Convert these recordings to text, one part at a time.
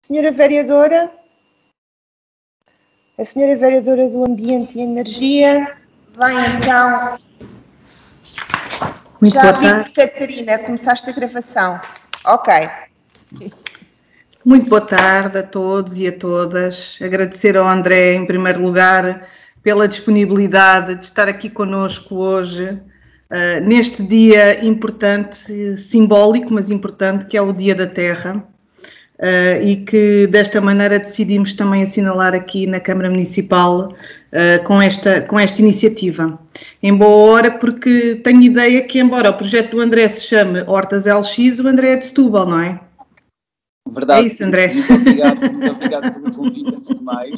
Senhora Vereadora, a Senhora Vereadora do Ambiente e Energia vai então... Muito Já boa vi, tarde. Catarina, começaste a gravação. Ok. Muito boa tarde a todos e a todas. Agradecer ao André, em primeiro lugar, pela disponibilidade de estar aqui connosco hoje, neste dia importante, simbólico, mas importante, que é o Dia da Terra, e que desta maneira decidimos também assinalar aqui na Câmara Municipal com esta iniciativa. Em boa hora, porque tenho ideia que, embora o projeto do André se chame Hortas LX, o André é de Setúbal, não é? Verdade. É isso, André. Muito obrigado pelo convite, antes de mais.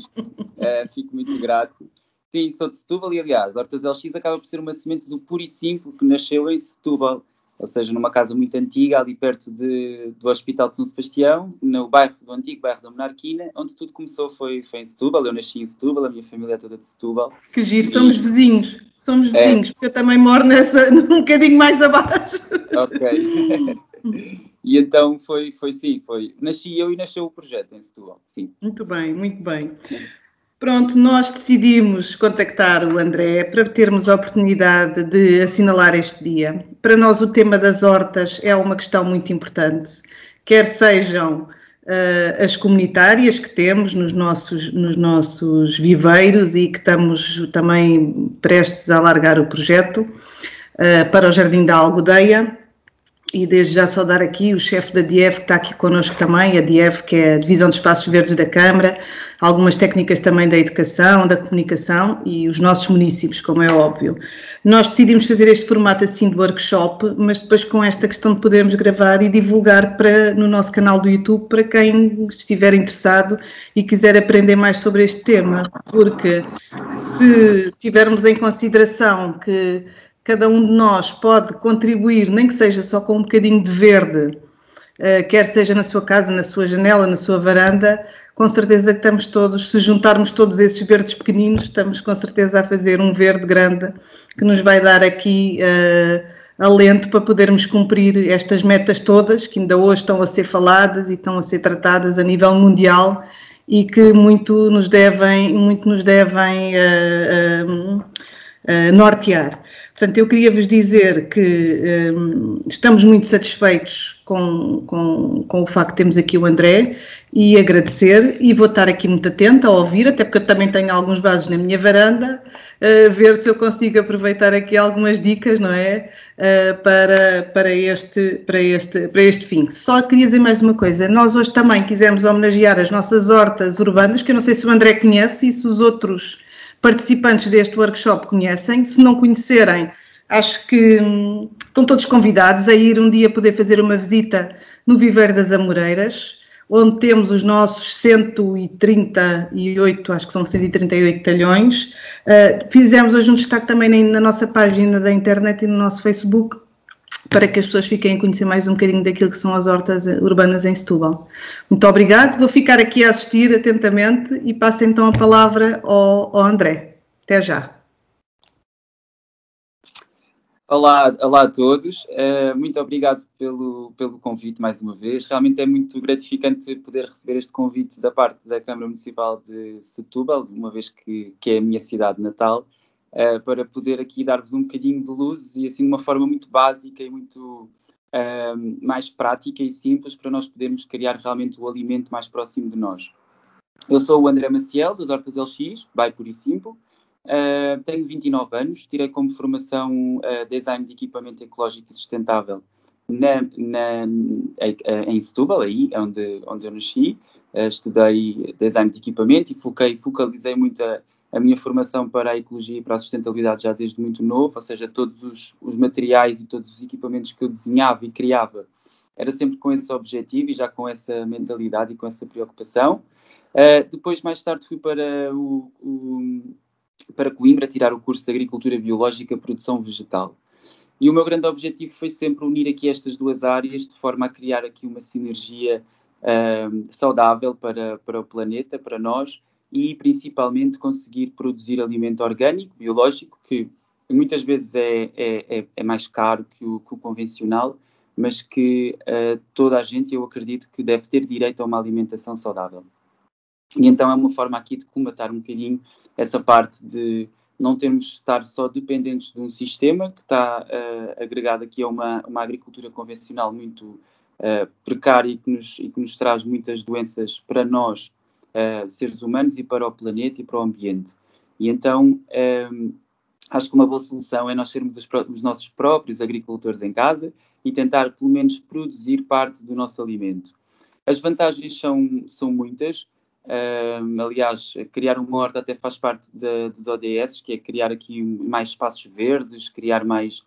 Fico muito grato. Sim, sou de Setúbal e, aliás, Hortas LX acaba por ser uma semente do puro e simples que nasceu em Setúbal, ou seja, numa casa muito antiga, ali perto do Hospital de São Sebastião, no antigo bairro da Monarquina, onde tudo começou foi em Setúbal. Eu nasci em Setúbal, a minha família é toda de Setúbal. Que giro, somos vizinhos, porque eu também moro um bocadinho mais abaixo. Ok. E então foi. Nasci eu e nasceu o projeto em Setúbal, sim. Muito bem, muito bem. Pronto, nós decidimos contactar o André para termos a oportunidade de assinalar este dia. Para nós o tema das hortas é uma questão muito importante, quer sejam as comunitárias que temos nos nossos viveiros e que estamos também prestes a alargar o projeto para o Jardim da Algodeia. E desde já saudar aqui o chefe da DIEV que está aqui connosco também, a DIEV, que é a Divisão de Espaços Verdes da Câmara, algumas técnicas também da educação, da comunicação e os nossos munícipes, como é óbvio. Nós decidimos fazer este formato assim de workshop, mas depois com esta questão de podermos gravar e divulgar no nosso canal do YouTube para quem estiver interessado e quiser aprender mais sobre este tema, porque se tivermos em consideração que cada um de nós pode contribuir, nem que seja só com um bocadinho de verde, quer seja na sua casa, na sua janela, na sua varanda, com certeza que estamos todos, se juntarmos todos esses verdes pequeninos, estamos com certeza a fazer um verde grande que nos vai dar aqui alento para podermos cumprir estas metas todas, que ainda hoje estão a ser faladas e estão a ser tratadas a nível mundial e que muito nos devem nortear. Portanto, eu queria vos dizer que estamos muito satisfeitos com o facto de termos aqui o André e agradecer, e vou estar aqui muito atenta a ouvir, até porque eu também tenho alguns vasos na minha varanda, ver se eu consigo aproveitar aqui algumas dicas, não é? Para este fim. Só queria dizer mais uma coisa, nós hoje também quisemos homenagear as nossas hortas urbanas, que eu não sei se o André conhece e se os outros participantes deste workshop conhecem. Se não conhecerem, acho que estão todos convidados a ir um dia poder fazer uma visita no Viveiro das Amoreiras, onde temos os nossos 138, acho que são 138 talhões. Fizemos hoje um destaque também na nossa página da internet e no nosso Facebook, para que as pessoas fiquem a conhecer mais um bocadinho daquilo que são as hortas urbanas em Setúbal. Muito obrigado, vou ficar aqui a assistir atentamente e passo então a palavra ao André. Até já. Olá a todos, muito obrigado pelo convite mais uma vez. Realmente é muito gratificante poder receber este convite da parte da Câmara Municipal de Setúbal, uma vez que é a minha cidade natal, para poder aqui dar-vos um bocadinho de luz e assim de uma forma muito básica e muito mais prática e simples para nós podermos criar realmente o alimento mais próximo de nós. Eu sou o André Maciel, das Hortas LX, by Puro e Simples. Tenho 29 anos, tirei como formação Design de Equipamento Ecológico e Sustentável em Setúbal, aí onde eu nasci. Estudei Design de Equipamento e focalizei muito a minha formação para a ecologia e para a sustentabilidade já desde muito novo, ou seja, todos os materiais e todos os equipamentos que eu desenhava e criava era sempre com esse objetivo e já com essa mentalidade e com essa preocupação. Depois, mais tarde, fui para Coimbra tirar o curso de Agricultura Biológica e Produção Vegetal. E o meu grande objetivo foi sempre unir aqui estas duas áreas de forma a criar aqui uma sinergia saudável para o planeta, para nós, e principalmente conseguir produzir alimento orgânico, biológico, que muitas vezes é mais caro que o convencional, mas que toda a gente, eu acredito, que deve ter direito a uma alimentação saudável. E então é uma forma aqui de colmatar um bocadinho essa parte de não termos de estar só dependentes de um sistema que está agregado aqui a uma agricultura convencional muito precária e que nos traz muitas doenças para nós, seres humanos, e para o planeta e para o ambiente. E então acho que uma boa solução é nós sermos os nossos próprios agricultores em casa e tentar pelo menos produzir parte do nosso alimento. As vantagens são muitas. Aliás, criar uma horta até faz parte dos ODS, que é criar aqui mais espaços verdes, criar mais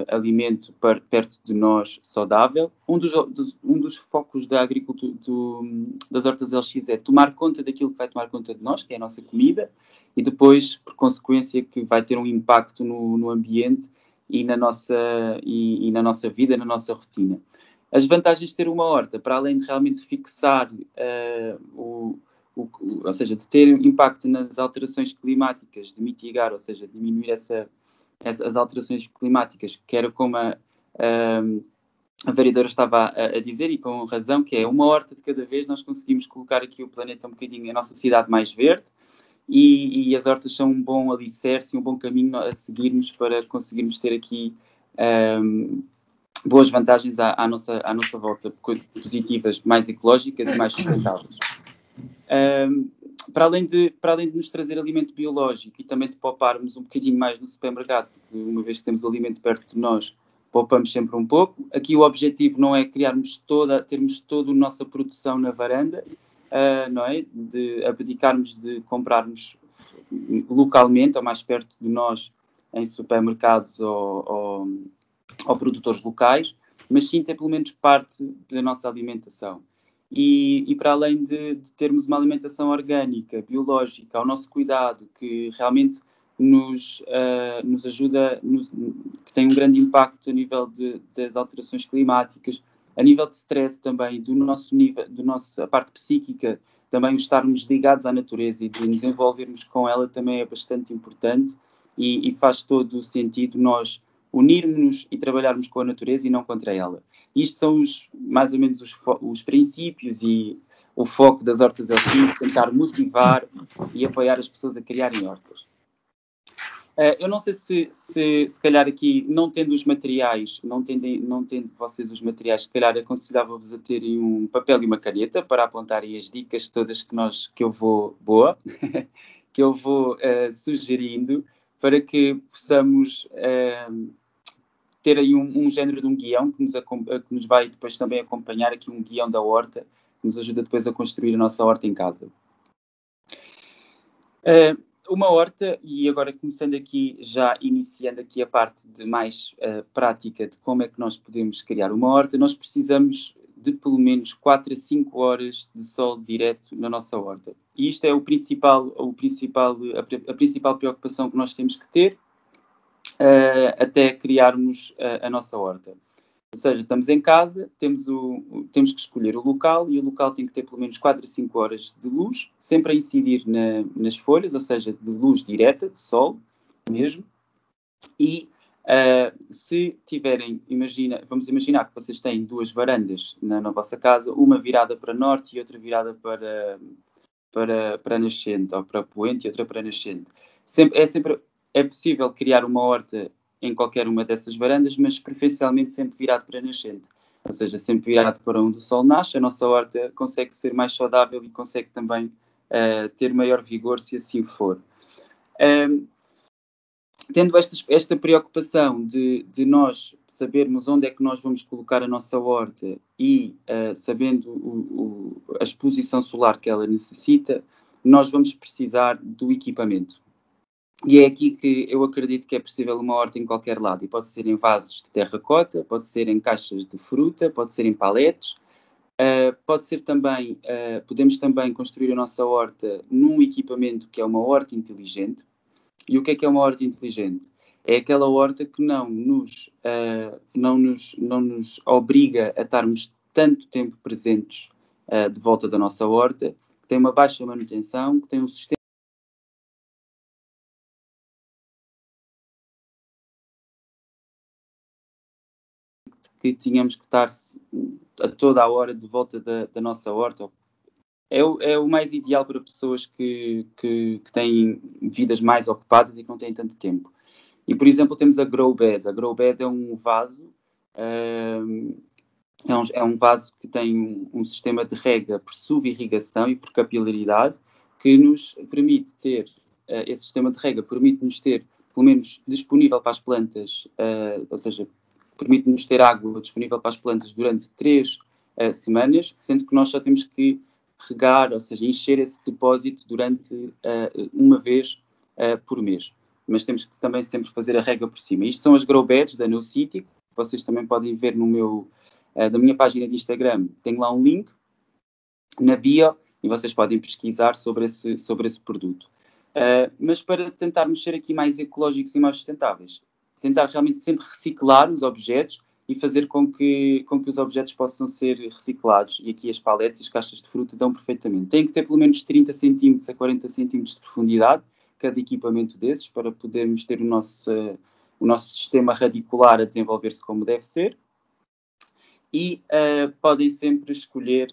alimento perto de nós saudável. Um dos focos da agricultura das hortas LX é tomar conta daquilo que vai tomar conta de nós, que é a nossa comida, e depois, por consequência, que vai ter um impacto no ambiente e na nossa vida, na nossa rotina. As vantagens de ter uma horta, para além de realmente fixar, ou seja, de ter impacto nas alterações climáticas, de mitigar, ou seja, diminuir as alterações climáticas, que era como a vereadora estava a dizer, e com razão, que é uma horta de cada vez nós conseguimos colocar aqui o planeta um bocadinho, a nossa cidade mais verde, e as hortas são um bom alicerce e um bom caminho a seguirmos para conseguirmos ter aqui boas vantagens à nossa volta, positivas, mais ecológicas e mais sustentáveis. Para além de nos trazer alimento biológico e também de pouparmos um bocadinho mais no supermercado, porque uma vez que temos o alimento perto de nós, poupamos sempre um pouco. Aqui o objetivo não é termos toda a nossa produção na varanda, não é? De abdicarmos de comprarmos localmente ou mais perto de nós em supermercados ou produtores locais, mas sim ter pelo menos parte da nossa alimentação. E para além de termos uma alimentação orgânica, biológica, ao nosso cuidado, que realmente nos ajuda, que tem um grande impacto a nível das alterações climáticas, a nível de stress também, a parte psíquica, também o estarmos ligados à natureza e de nos envolvermos com ela também é bastante importante e faz todo o sentido nós unirmos-nos e trabalharmos com a natureza e não contra ela. Isto são mais ou menos os princípios e o foco das hortas LX, tentar motivar e apoiar as pessoas a criarem hortas. Eu não sei se calhar aqui, não tendo os materiais, não tendo vocês os materiais, se calhar aconselhava-vos a terem um papel e uma caneta para apontarem as dicas todas que eu vou sugerindo, para que possamos ter aí um género de um guião que nos vai depois também acompanhar aqui, um guião da horta, que nos ajuda depois a construir a nossa horta em casa. Uma horta, e agora começando aqui, já iniciando aqui a parte de mais prática de como é que nós podemos criar uma horta, nós precisamos de pelo menos 4 a 5 horas de sol direto na nossa horta. E isto é a principal preocupação que nós temos que ter até criarmos a nossa horta. Ou seja, estamos em casa, temos que escolher o local, e o local tem que ter pelo menos 4 a 5 horas de luz, sempre a incidir nas folhas, ou seja, de luz direta, de sol mesmo. E se tiverem, vamos imaginar que vocês têm 2 varandas na vossa casa, uma virada para norte e outra virada para nascente, ou para poente e outra para nascente. É possível criar uma horta em qualquer uma dessas varandas, mas preferencialmente sempre virado para nascente. Ou seja, sempre virado para onde o sol nasce, a nossa horta consegue ser mais saudável e consegue também ter maior vigor, se assim for. Tendo esta preocupação de nós sabermos onde é que nós vamos colocar a nossa horta e sabendo a exposição solar que ela necessita, nós vamos precisar do equipamento. E é aqui que eu acredito que é possível uma horta em qualquer lado. E pode ser em vasos de terracota, pode ser em caixas de fruta, pode ser em paletes. Podemos também construir a nossa horta num equipamento que é uma horta inteligente. E o que é uma horta inteligente? É aquela horta que não nos obriga a estarmos tanto tempo presentes de volta da nossa horta, que tem uma baixa manutenção, que tem um sistema que tínhamos que estar a toda a hora de volta da nossa horta. É o mais ideal para pessoas que têm vidas mais ocupadas e que não têm tanto tempo. E, por exemplo, temos a Grow Bed. A Grow Bed é um vaso, é um vaso que tem um sistema de rega por subirrigação e por capilaridade, que nos permite ter, esse sistema de rega permite-nos ter, pelo menos, disponível para as plantas, ou seja, permite-nos ter água disponível para as plantas durante 3 semanas, sendo que nós só temos que regar, ou seja, encher esse depósito durante uma vez por mês. Mas temos que também sempre fazer a rega por cima. Isto são as grow beds da NoCity, que vocês também podem ver na minha página de Instagram. Tenho lá um link na bio e vocês podem pesquisar sobre esse produto. Mas para tentarmos ser aqui mais ecológicos e mais sustentáveis, tentar realmente sempre reciclar os objetos e fazer com que os objetos possam ser reciclados. E aqui as paletes e as caixas de fruta dão perfeitamente. Tem que ter pelo menos 30 cm a 40 cm de profundidade, cada equipamento desses, para podermos ter o nosso sistema radicular a desenvolver-se como deve ser. E podem sempre escolher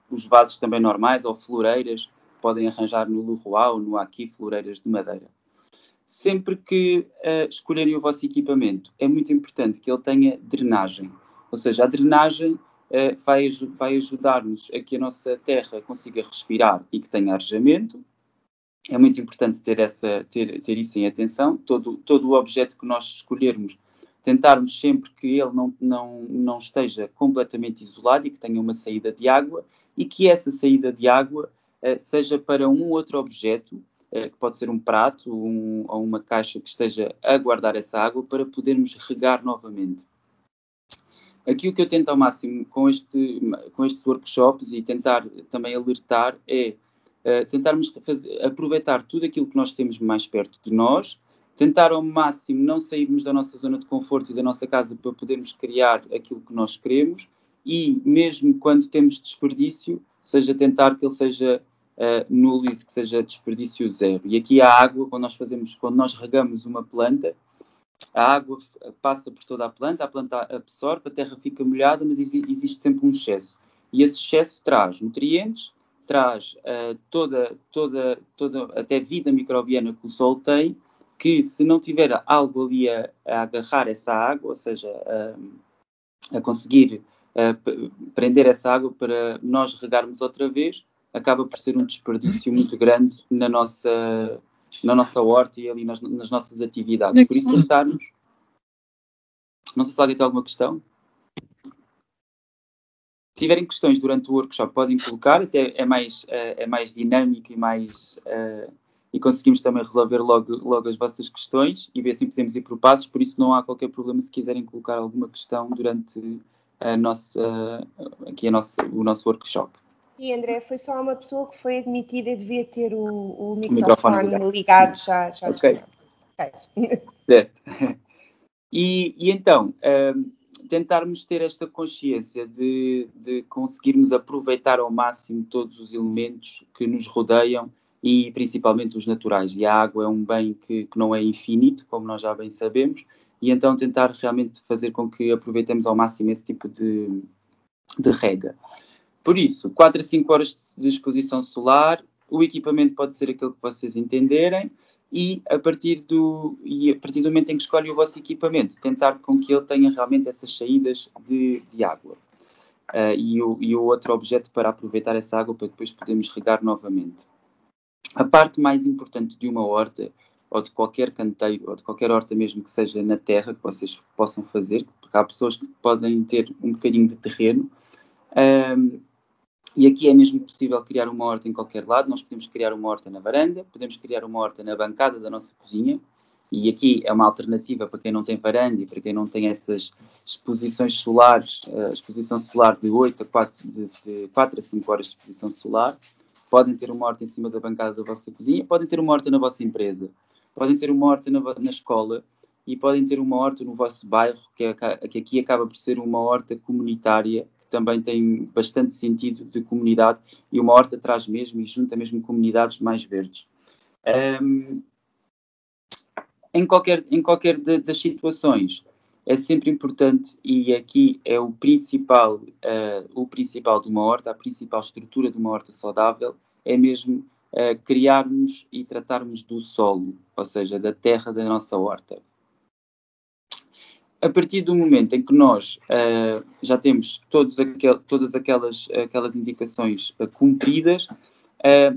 os vasos também normais ou floreiras, podem arranjar no Leroy ou no Aqui floreiras de madeira. Sempre que escolherem o vosso equipamento, é muito importante que ele tenha drenagem. Ou seja, a drenagem vai ajudar-nos a que a nossa terra consiga respirar e que tenha arejamento. É muito importante ter isso em atenção. Todo o objeto que nós escolhermos, tentarmos sempre que ele não esteja completamente isolado e que tenha uma saída de água, e que essa saída de água seja para um outro objeto, que pode ser um prato ou uma caixa que esteja a guardar essa água para podermos regar novamente. Aqui o que eu tento ao máximo com estes workshops e tentar também alertar é tentarmos aproveitar tudo aquilo que nós temos mais perto de nós, tentar ao máximo não sairmos da nossa zona de conforto e da nossa casa para podermos criar aquilo que nós queremos, e mesmo quando temos desperdício, seja tentar que ele seja nulo e que seja desperdício zero. E aqui a água, quando nós regamos uma planta, a água passa por toda a planta absorve, a terra fica molhada, mas existe sempre um excesso. E esse excesso traz nutrientes, traz toda até vida microbiana que o solo tem, que se não tiver algo ali a agarrar essa água, ou seja, a conseguir prender essa água para nós regarmos outra vez, acaba por ser um desperdício muito grande na nossa horta e ali nas nossas atividades. Por isso tentarmos... Não sei se alguém tem alguma questão. Se tiverem questões durante o workshop, podem colocar, até é mais dinâmico e conseguimos também resolver logo as vossas questões e ver se podemos ir por passos, por isso não há qualquer problema se quiserem colocar alguma questão durante o nosso workshop. E André, foi só uma pessoa que foi admitida e devia ter o microfone ligado já. Ok. Certo. E então, tentarmos ter esta consciência de conseguirmos aproveitar ao máximo todos os elementos que nos rodeiam e principalmente os naturais. E a água é um bem que não é infinito, como nós já bem sabemos, e então tentar realmente fazer com que aproveitemos ao máximo esse tipo de rega. Por isso, 4 a 5 horas de exposição solar, o equipamento pode ser aquele que vocês entenderem, e a partir do momento em que escolhem o vosso equipamento, tentar com que ele tenha realmente essas saídas de água. E o outro objeto para aproveitar essa água para depois podermos regar novamente. A parte mais importante de uma horta, ou de qualquer canteiro, ou de qualquer horta mesmo que seja na terra, que vocês possam fazer, porque há pessoas que podem ter um bocadinho de terreno, e aqui é mesmo possível criar uma horta em qualquer lado. Nós podemos criar uma horta na varanda, podemos criar uma horta na bancada da nossa cozinha, e aqui é uma alternativa para quem não tem varanda e para quem não tem essas exposições solares, a exposição solar de 4 a 5 horas de exposição solar. Podem ter uma horta em cima da bancada da vossa cozinha, podem ter uma horta na vossa empresa, podem ter uma horta na escola e podem ter uma horta no vosso bairro, que aqui acaba por ser uma horta comunitária, que também tem bastante sentido de comunidade, e uma horta traz mesmo e junta mesmo comunidades mais verdes. Em qualquer das situações, é sempre importante, e aqui é o principal de uma horta, a principal estrutura de uma horta saudável, é mesmo criarmos e tratarmos do solo, ou seja, da terra da nossa horta. A partir do momento em que nós já temos todas aquelas indicações cumpridas,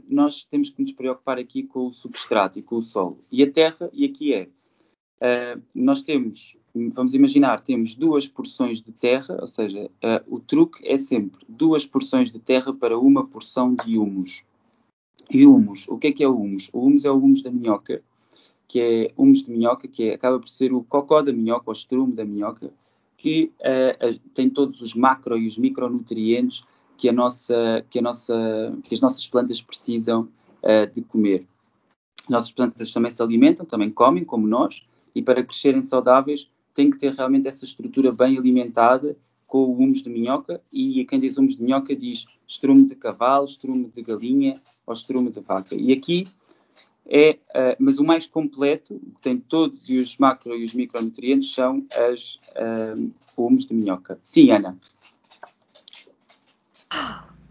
nós temos que nos preocupar aqui com o substrato e com o solo. E a terra, e aqui nós temos, vamos imaginar, temos 2 porções de terra, ou seja, o truque é sempre 2 porções de terra para 1 porção de humus. E humus, o que é o humus? O humus é o humus da minhoca, que é humus de minhoca, que acaba por ser o cocó da minhoca, o estrume da minhoca, que tem todos os macro e os micronutrientes que as nossas plantas precisam de comer. As nossas plantas também se alimentam, também comem, como nós, e para crescerem saudáveis tem que ter realmente essa estrutura bem alimentada com o humus de minhoca, e quem diz humus de minhoca diz estrume de cavalo, estrume de galinha ou estrume de vaca. E aqui mas o mais completo, que tem todos os macro e os micronutrientes, são o humus de minhoca. Sim, Ana.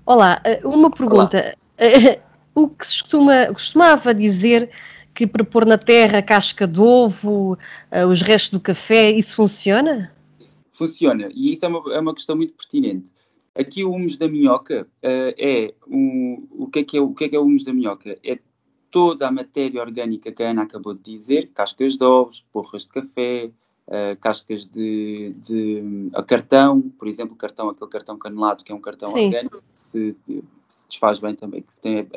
Olá, uma pergunta. Olá. O que se costumava dizer que para pôr na terra a casca de ovo, os restos do café, isso funciona? Funciona, e isso é uma questão muito pertinente. Aqui o humus da minhoca o que é o humus da minhoca? É toda a matéria orgânica que a Ana acabou de dizer, cascas de ovos, porras de café, cascas de cartão, por exemplo, aquele cartão canelado, que é um cartão Sim. orgânico, que se desfaz bem também, que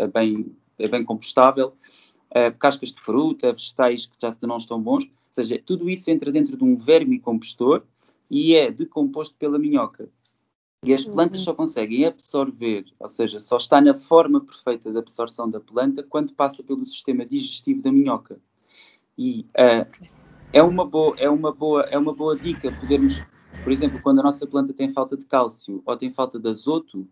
é bem compostável, cascas de fruta, vegetais que já não estão bons, ou seja, tudo isso entra dentro de um vermicompostor e é decomposto pela minhoca. E as plantas só conseguem absorver, ou seja, só está na forma perfeita de absorção da planta quando passa pelo sistema digestivo da minhoca. E é uma boa dica podermos, por exemplo, quando a nossa planta tem falta de cálcio ou tem falta de azoto,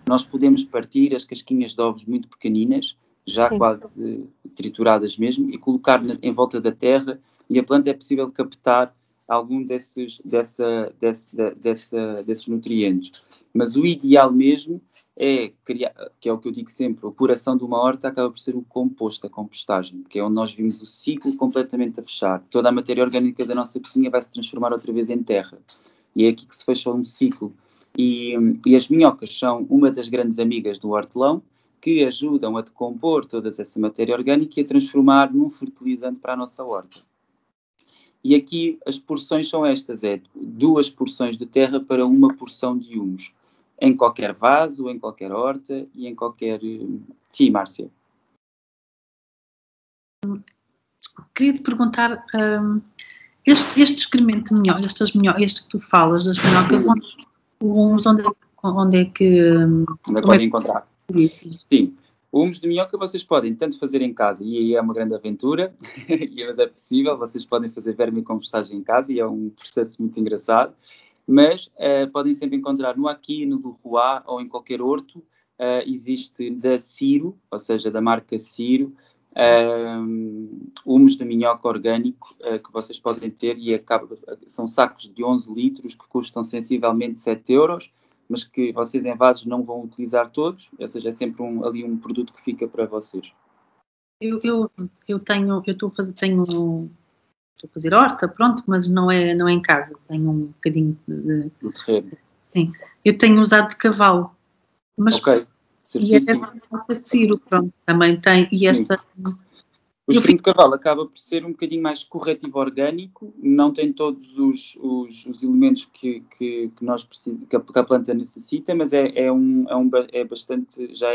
nós podemos partir as casquinhas de ovos muito pequeninas, já Sim. quase trituradas mesmo, e colocar em volta da terra, e a planta é possível captar algum desses nutrientes. Mas o ideal mesmo é criar, que é o que eu digo sempre, a curação de uma horta acaba por ser o composto, a compostagem, que é onde nós vimos o ciclo completamente a fechar. Toda a matéria orgânica da nossa cozinha vai se transformar outra vez em terra. E é aqui que se fecha um ciclo. E as minhocas são uma das grandes amigas do hortelão, que ajudam a decompor toda essa matéria orgânica e a transformar num fertilizante para a nossa horta. E aqui as porções são estas, 2 porções de terra para 1 porção de humus. Em qualquer vaso, em qualquer horta e em qualquer... Sim, Márcia. Queria te perguntar, este excremento de minhoca, este que tu falas, das minhocas, onde é que podem encontrar? Sim. O humus de minhoca vocês podem tanto fazer em casa, e aí é uma grande aventura, mas é possível, vocês podem fazer vermicompostagem em casa, e é um processo muito engraçado, mas podem sempre encontrar no Aqui, no Leroy ou em qualquer horto, existe da Ciro, ou seja, da marca Ciro, humus de minhoca orgânico que vocês podem ter, e são sacos de 11 litros que custam sensivelmente 7 euros, mas que vocês em vasos não vão utilizar todos, ou seja, é sempre ali um produto que fica para vocês. Eu estou a fazer horta, pronto, mas não é em casa, tenho um bocadinho de terreno. Sim, eu tenho usado de cavalo, mas ok, certíssimo. E a Ciro, pronto, também tem, e esta... O estrume de cavalo acaba por ser um bocadinho mais corretivo orgânico, não tem todos os elementos que nós precisamos, que a planta necessita, mas já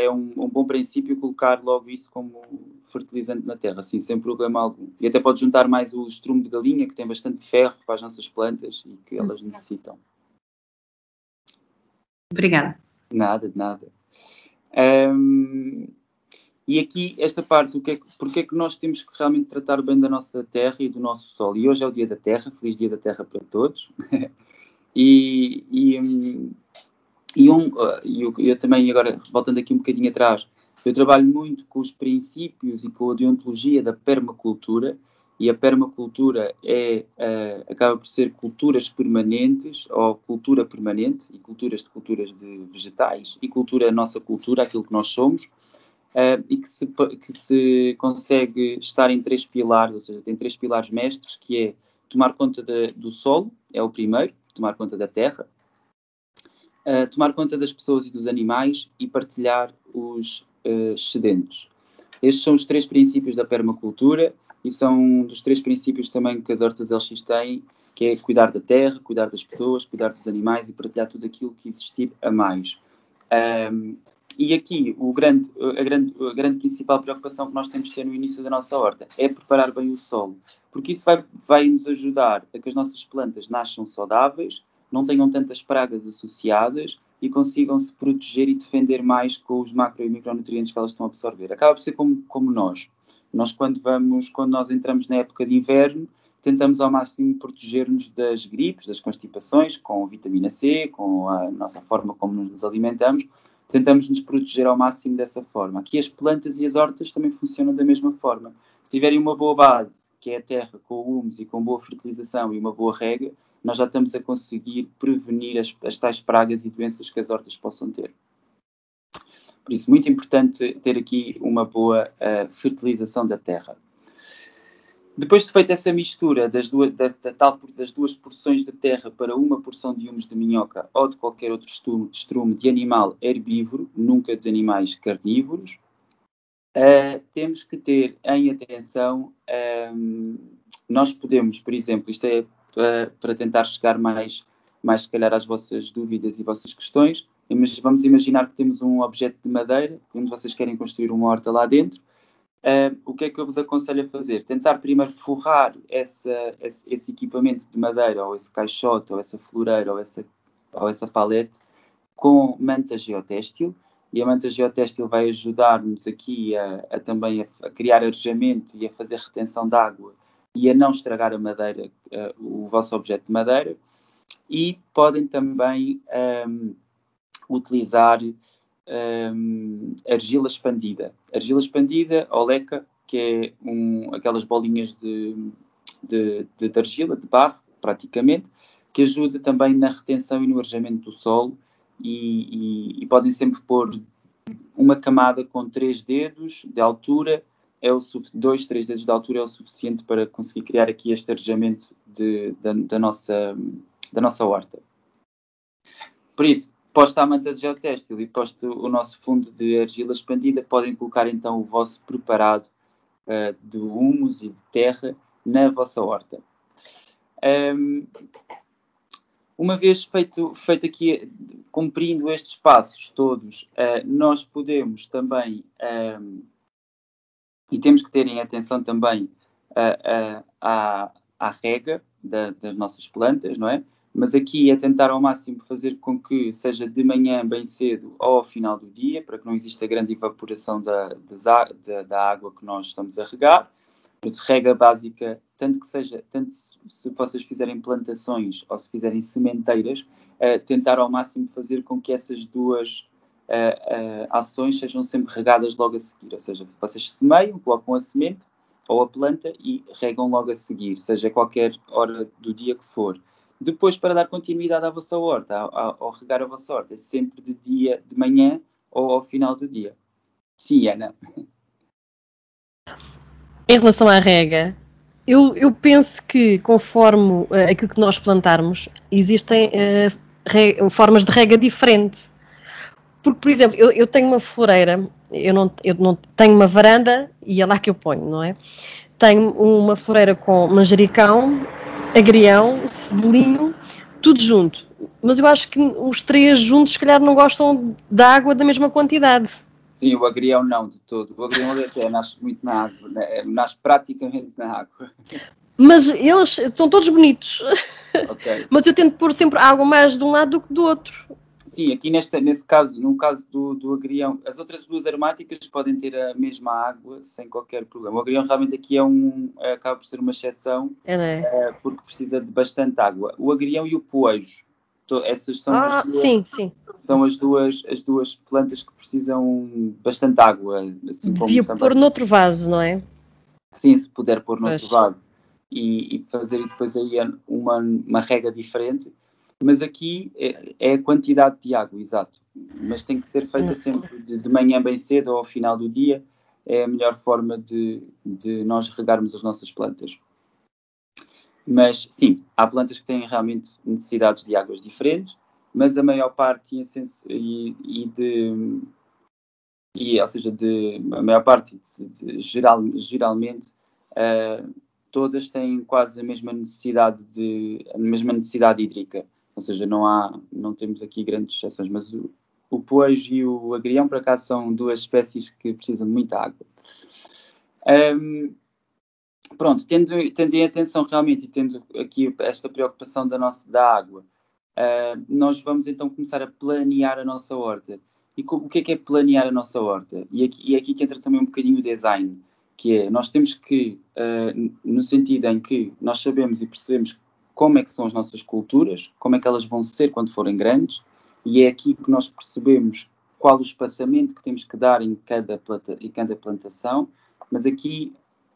é um bom princípio colocar logo isso como fertilizante na terra, assim, sem problema algum. E até pode juntar mais o estrume de galinha, que tem bastante ferro para as nossas plantas e que elas necessitam. Obrigada. De nada. E aqui, esta parte, porque é que nós temos que realmente tratar bem da nossa terra e do nosso solo? E hoje é o Dia da Terra, feliz Dia da Terra para todos. Eu também, agora, voltando aqui um bocadinho atrás, eu trabalho muito com os princípios e com a deontologia da permacultura, e a permacultura acaba por ser culturas permanentes, ou cultura permanente, e culturas de vegetais, e nossa cultura, aquilo que nós somos, e que se consegue estar em 3 pilares, ou seja, tem 3 pilares mestres, que é tomar conta do solo, é o primeiro, tomar conta da terra, tomar conta das pessoas e dos animais e partilhar os excedentes. Estes são os 3 princípios da permacultura e são dos 3 princípios também que as hortas LX têm, que é cuidar da terra, cuidar das pessoas, cuidar dos animais e partilhar tudo aquilo que existir a mais. E aqui a grande principal preocupação que nós temos de ter no início da nossa horta é preparar bem o solo, porque isso vai nos ajudar a que as nossas plantas nasçam saudáveis, não tenham tantas pragas associadas e consigam se proteger e defender mais com os macro e micronutrientes que elas estão a absorver. Acaba por ser como nós. Nós quando nós entramos na época de inverno, tentamos ao máximo proteger-nos das gripes, das constipações, com vitamina C, com a nossa forma como nos alimentamos, tentamos nos proteger ao máximo dessa forma. Aqui as plantas e as hortas também funcionam da mesma forma. Se tiverem uma boa base, que é a terra, com humus e com boa fertilização e uma boa rega, nós já estamos a conseguir prevenir as tais pragas e doenças que as hortas possam ter. Por isso, muito importante ter aqui uma boa fertilização da terra. Depois de feita essa mistura das 2 porções de terra para uma porção de humus de minhoca ou de qualquer outro estrume de animal herbívoro, nunca de animais carnívoros, temos que ter em atenção, nós podemos, por exemplo, isto é para tentar chegar mais se calhar às vossas dúvidas e vossas questões, mas vamos imaginar que temos um objeto de madeira, onde vocês querem construir uma horta lá dentro. O que é que eu vos aconselho a fazer? Tentar primeiro forrar esse equipamento de madeira, ou esse caixote, ou essa floreira, ou essa palete, com manta geotêxtil, e a manta geotêxtil vai ajudar-nos aqui também a criar arejamento e a fazer retenção de água e a não estragar a madeira, o vosso objeto de madeira. E podem também utilizar argila expandida. Argila expandida, oleca, que é aquelas bolinhas de argila, de barro, praticamente, que ajuda também na retenção e no arejamento do solo, e podem sempre pôr uma camada com 3 dedos de altura, 2, 3 dedos de altura é o suficiente para conseguir criar aqui este arejamento da nossa horta. Por isso, posta a manta de geotêxtil e posto o nosso fundo de argila expandida, podem colocar então o vosso preparado de humus e de terra na vossa horta. Uma vez feito aqui, cumprindo estes passos todos, nós podemos também, e temos que ter em atenção também à rega das nossas plantas, não é? Mas aqui é tentar ao máximo fazer com que seja de manhã bem cedo ou ao final do dia, para que não exista grande evaporação da água que nós estamos a regar. Mas rega básica, tanto se vocês fizerem plantações ou se fizerem sementeiras, tentar ao máximo fazer com que essas duas ações sejam sempre regadas logo a seguir. Ou seja, vocês semeiam, colocam a semente ou a planta e regam logo a seguir, seja qualquer hora do dia que for. Depois, para dar continuidade à vossa horta, ao regar a vossa horta, sempre de manhã ou ao final do dia. Sim, Ana. Em relação à rega, eu penso que conforme aquilo que nós plantarmos, existem formas de rega diferente. Porque, por exemplo, eu tenho uma floreira, eu não tenho uma varanda e é lá que eu ponho, não é? Tenho uma floreira com manjericão, agrião, cebolinho, tudo junto. Mas eu acho que os 3 juntos, se calhar, não gostam da água da mesma quantidade. Sim, o agrião não, de todo. O agrião até nasce muito na água, né? Nasce praticamente na água. Mas eles estão todos bonitos. Okay. Mas eu tento pôr sempre água mais de um lado do que do outro. Sim, aqui nesse caso, no caso do agrião, as outras 2 aromáticas podem ter a mesma água sem qualquer problema. O agrião realmente aqui acaba por ser uma exceção, porque precisa de bastante água. O agrião e o poejo, essas são são as duas plantas que precisam bastante água. Assim, devia pôr noutro vaso, não é? Sim, se puder pôr noutro vaso. e fazer depois aí uma rega diferente. Mas aqui é a quantidade de água, exato. Mas tem que ser feita sempre de manhã bem cedo ou ao final do dia. É a melhor forma de nós regarmos as nossas plantas. Mas, sim, há plantas que têm realmente necessidades de águas diferentes, mas a maior parte, a maior parte, geralmente, todas têm quase a mesma necessidade hídrica. Ou seja, não temos aqui grandes exceções, mas o poejo e o agrião, por acaso, são duas espécies que precisam de muita água. Pronto, tendo em atenção realmente e tendo aqui esta preocupação da água, nós vamos então começar a planear a nossa horta. E o que é planear a nossa horta? E aqui que entra também um bocadinho o design, que é, nós temos que, no sentido em que nós sabemos e percebemos como é que são as nossas culturas, como é que elas vão ser quando forem grandes, e é aqui que nós percebemos qual o espaçamento que temos que dar em cada plantação, mas aqui,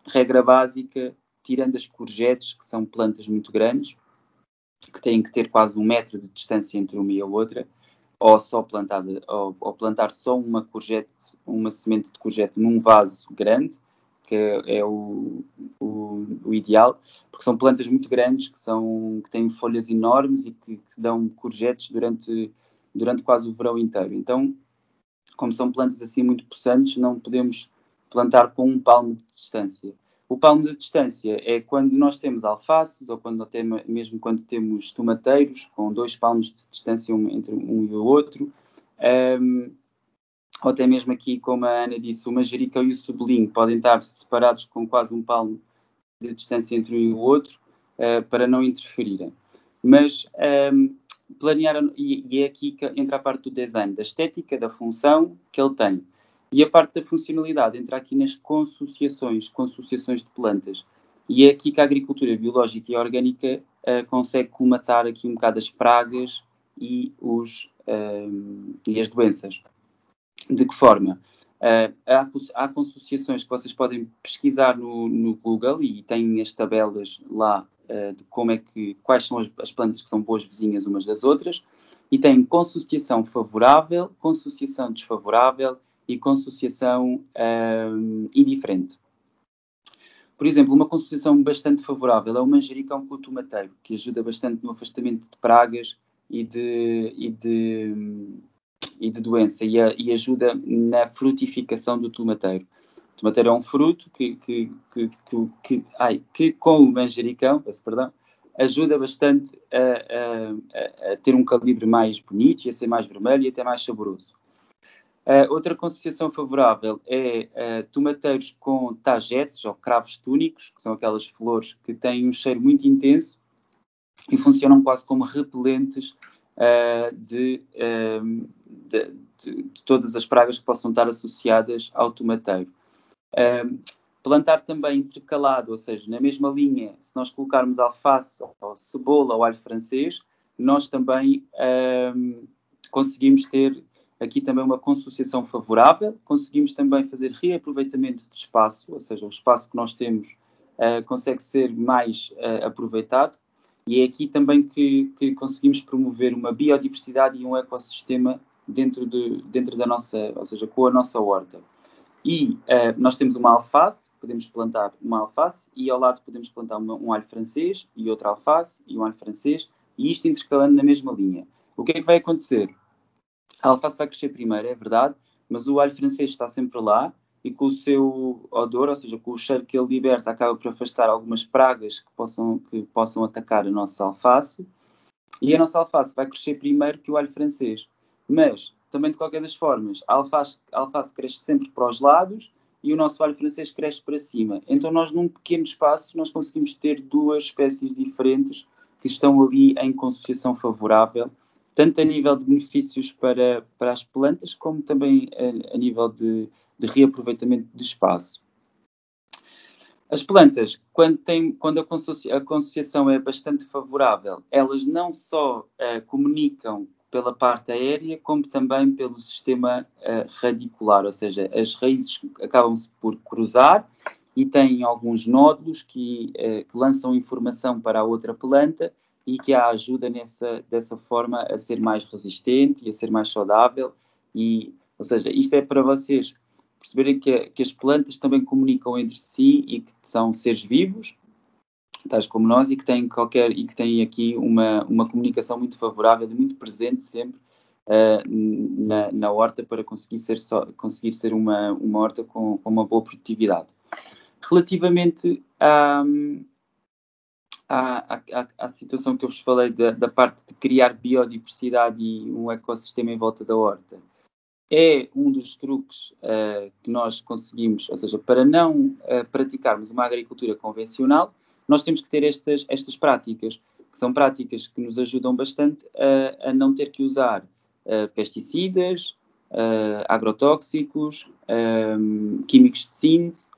regra básica, tirando as courgettes, que são plantas muito grandes, que têm que ter quase 1 metro de distância entre uma e a outra, ou plantar só uma semente de courgette num vaso grande, que é o ideal, porque são plantas muito grandes, que têm folhas enormes e que dão courgettes durante quase o verão inteiro. Então, como são plantas assim muito possantes, não podemos plantar com 1 palmo de distância. O palmo de distância é quando nós temos alfaces, ou mesmo quando temos tomateiros, com 2 palmos de distância entre um e o outro. Ou até mesmo aqui, como a Ana disse, o manjericão e o cebolinho podem estar separados com quase 1 palmo de distância entre um e o outro, para não interferirem. Mas planear, e é aqui que entra a parte do design, da estética, da função que ele tem. E a parte da funcionalidade entra aqui nas consociações de plantas. E é aqui que a agricultura biológica e orgânica consegue colmatar aqui um bocado as pragas e as doenças. De que forma? Há consociações que vocês podem pesquisar no Google e têm as tabelas lá de quais são as plantas que são boas vizinhas umas das outras, e tem consociação favorável, consociação desfavorável e consociação indiferente. Por exemplo, uma consociação bastante favorável é o manjericão com o tomateiro, que ajuda bastante no afastamento de pragas e de doença, e ajuda na frutificação do tomateiro. O tomateiro é um fruto que com o manjericão, ajuda bastante a ter um calibre mais bonito e a ser mais vermelho e até mais saboroso. Outra consociação favorável é tomateiros com tagetes ou cravos túnicos, que são aquelas flores que têm um cheiro muito intenso e funcionam quase como repelentes de todas as pragas que possam estar associadas ao tomateiro. Plantar também intercalado, ou seja, na mesma linha, se nós colocarmos alface ou cebola ou alho francês, nós também conseguimos ter aqui também uma consociação favorável, conseguimos também fazer reaproveitamento de espaço, ou seja, o espaço que nós temos consegue ser mais aproveitado, e é aqui também que conseguimos promover uma biodiversidade e um ecossistema dentro da nossa, ou seja, com a nossa horta. E nós temos uma alface, podemos plantar uma alface, e ao lado podemos plantar um alho francês, e outra alface, e um alho francês, e isto intercalando na mesma linha. O que é que vai acontecer? A alface vai crescer primeiro, é verdade, mas o alho francês está sempre lá, e com o seu odor, ou seja, com o cheiro que ele liberta, acaba por afastar algumas pragas que possam atacar a nossa alface, e a nossa alface vai crescer primeiro que o alho francês. Mas, também de qualquer das formas, a alface cresce sempre para os lados e o nosso alho francês cresce para cima. Então nós, num pequeno espaço, nós conseguimos ter 2 espécies diferentes que estão ali em consociação favorável, tanto a nível de benefícios para as plantas, como também a nível de reaproveitamento de espaço. As plantas, quando a consociação é bastante favorável, elas não só comunicam pela parte aérea, como também pelo sistema radicular, ou seja, as raízes acabam-se por cruzar e têm alguns nódulos que lançam informação para a outra planta e que a ajuda dessa forma a ser mais resistente e a ser mais saudável. Ou seja, isto é para vocês perceberem que as plantas também comunicam entre si e que são seres vivos, tais como nós, e que têm aqui uma comunicação muito favorável e muito presente sempre na horta para conseguir ser uma horta com uma boa produtividade. Relativamente à situação que eu vos falei da parte de criar biodiversidade e um ecossistema em volta da horta, é um dos truques que nós conseguimos, ou seja, para não praticarmos uma agricultura convencional, nós temos que ter estas práticas, que são práticas que nos ajudam bastante a não ter que usar pesticidas, agrotóxicos, químicos de síntese,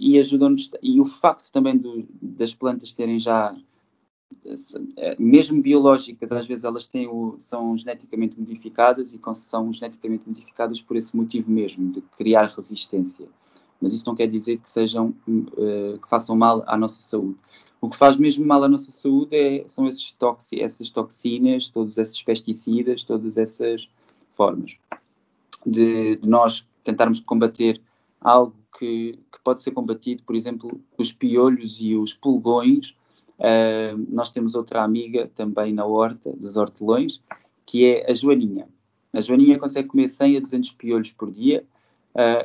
e ajudam-nos, e o facto também das plantas terem já, mesmo biológicas, às vezes elas são geneticamente modificadas e são geneticamente modificadas por esse motivo mesmo, de criar resistência. Mas isso não quer dizer que que façam mal à nossa saúde. O que faz mesmo mal à nossa saúde são essas toxinas, todos esses pesticidas, todas essas formas de nós tentarmos combater algo que pode ser combatido, por exemplo, os piolhos e os pulgões. Nós temos outra amiga também na horta, dos hortelões, que é a joaninha. A joaninha consegue comer 100 a 200 piolhos por dia,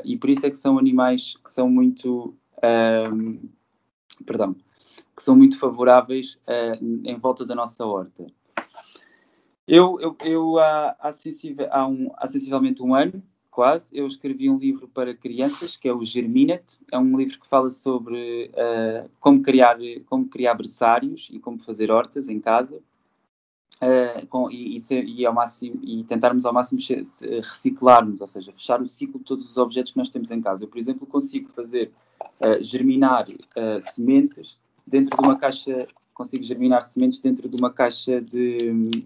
e por isso é que são animais que são muito favoráveis em volta da nossa horta. Há sensivelmente um ano, quase, eu escrevi um livro para crianças, que é o Germinate. É um livro que fala sobre como criar berçários e como fazer hortas em casa, e tentarmos ao máximo reciclarmos, ou seja, fechar o ciclo de todos os objetos que nós temos em casa. Eu, por exemplo, consigo fazer germinar sementes dentro de uma caixa, de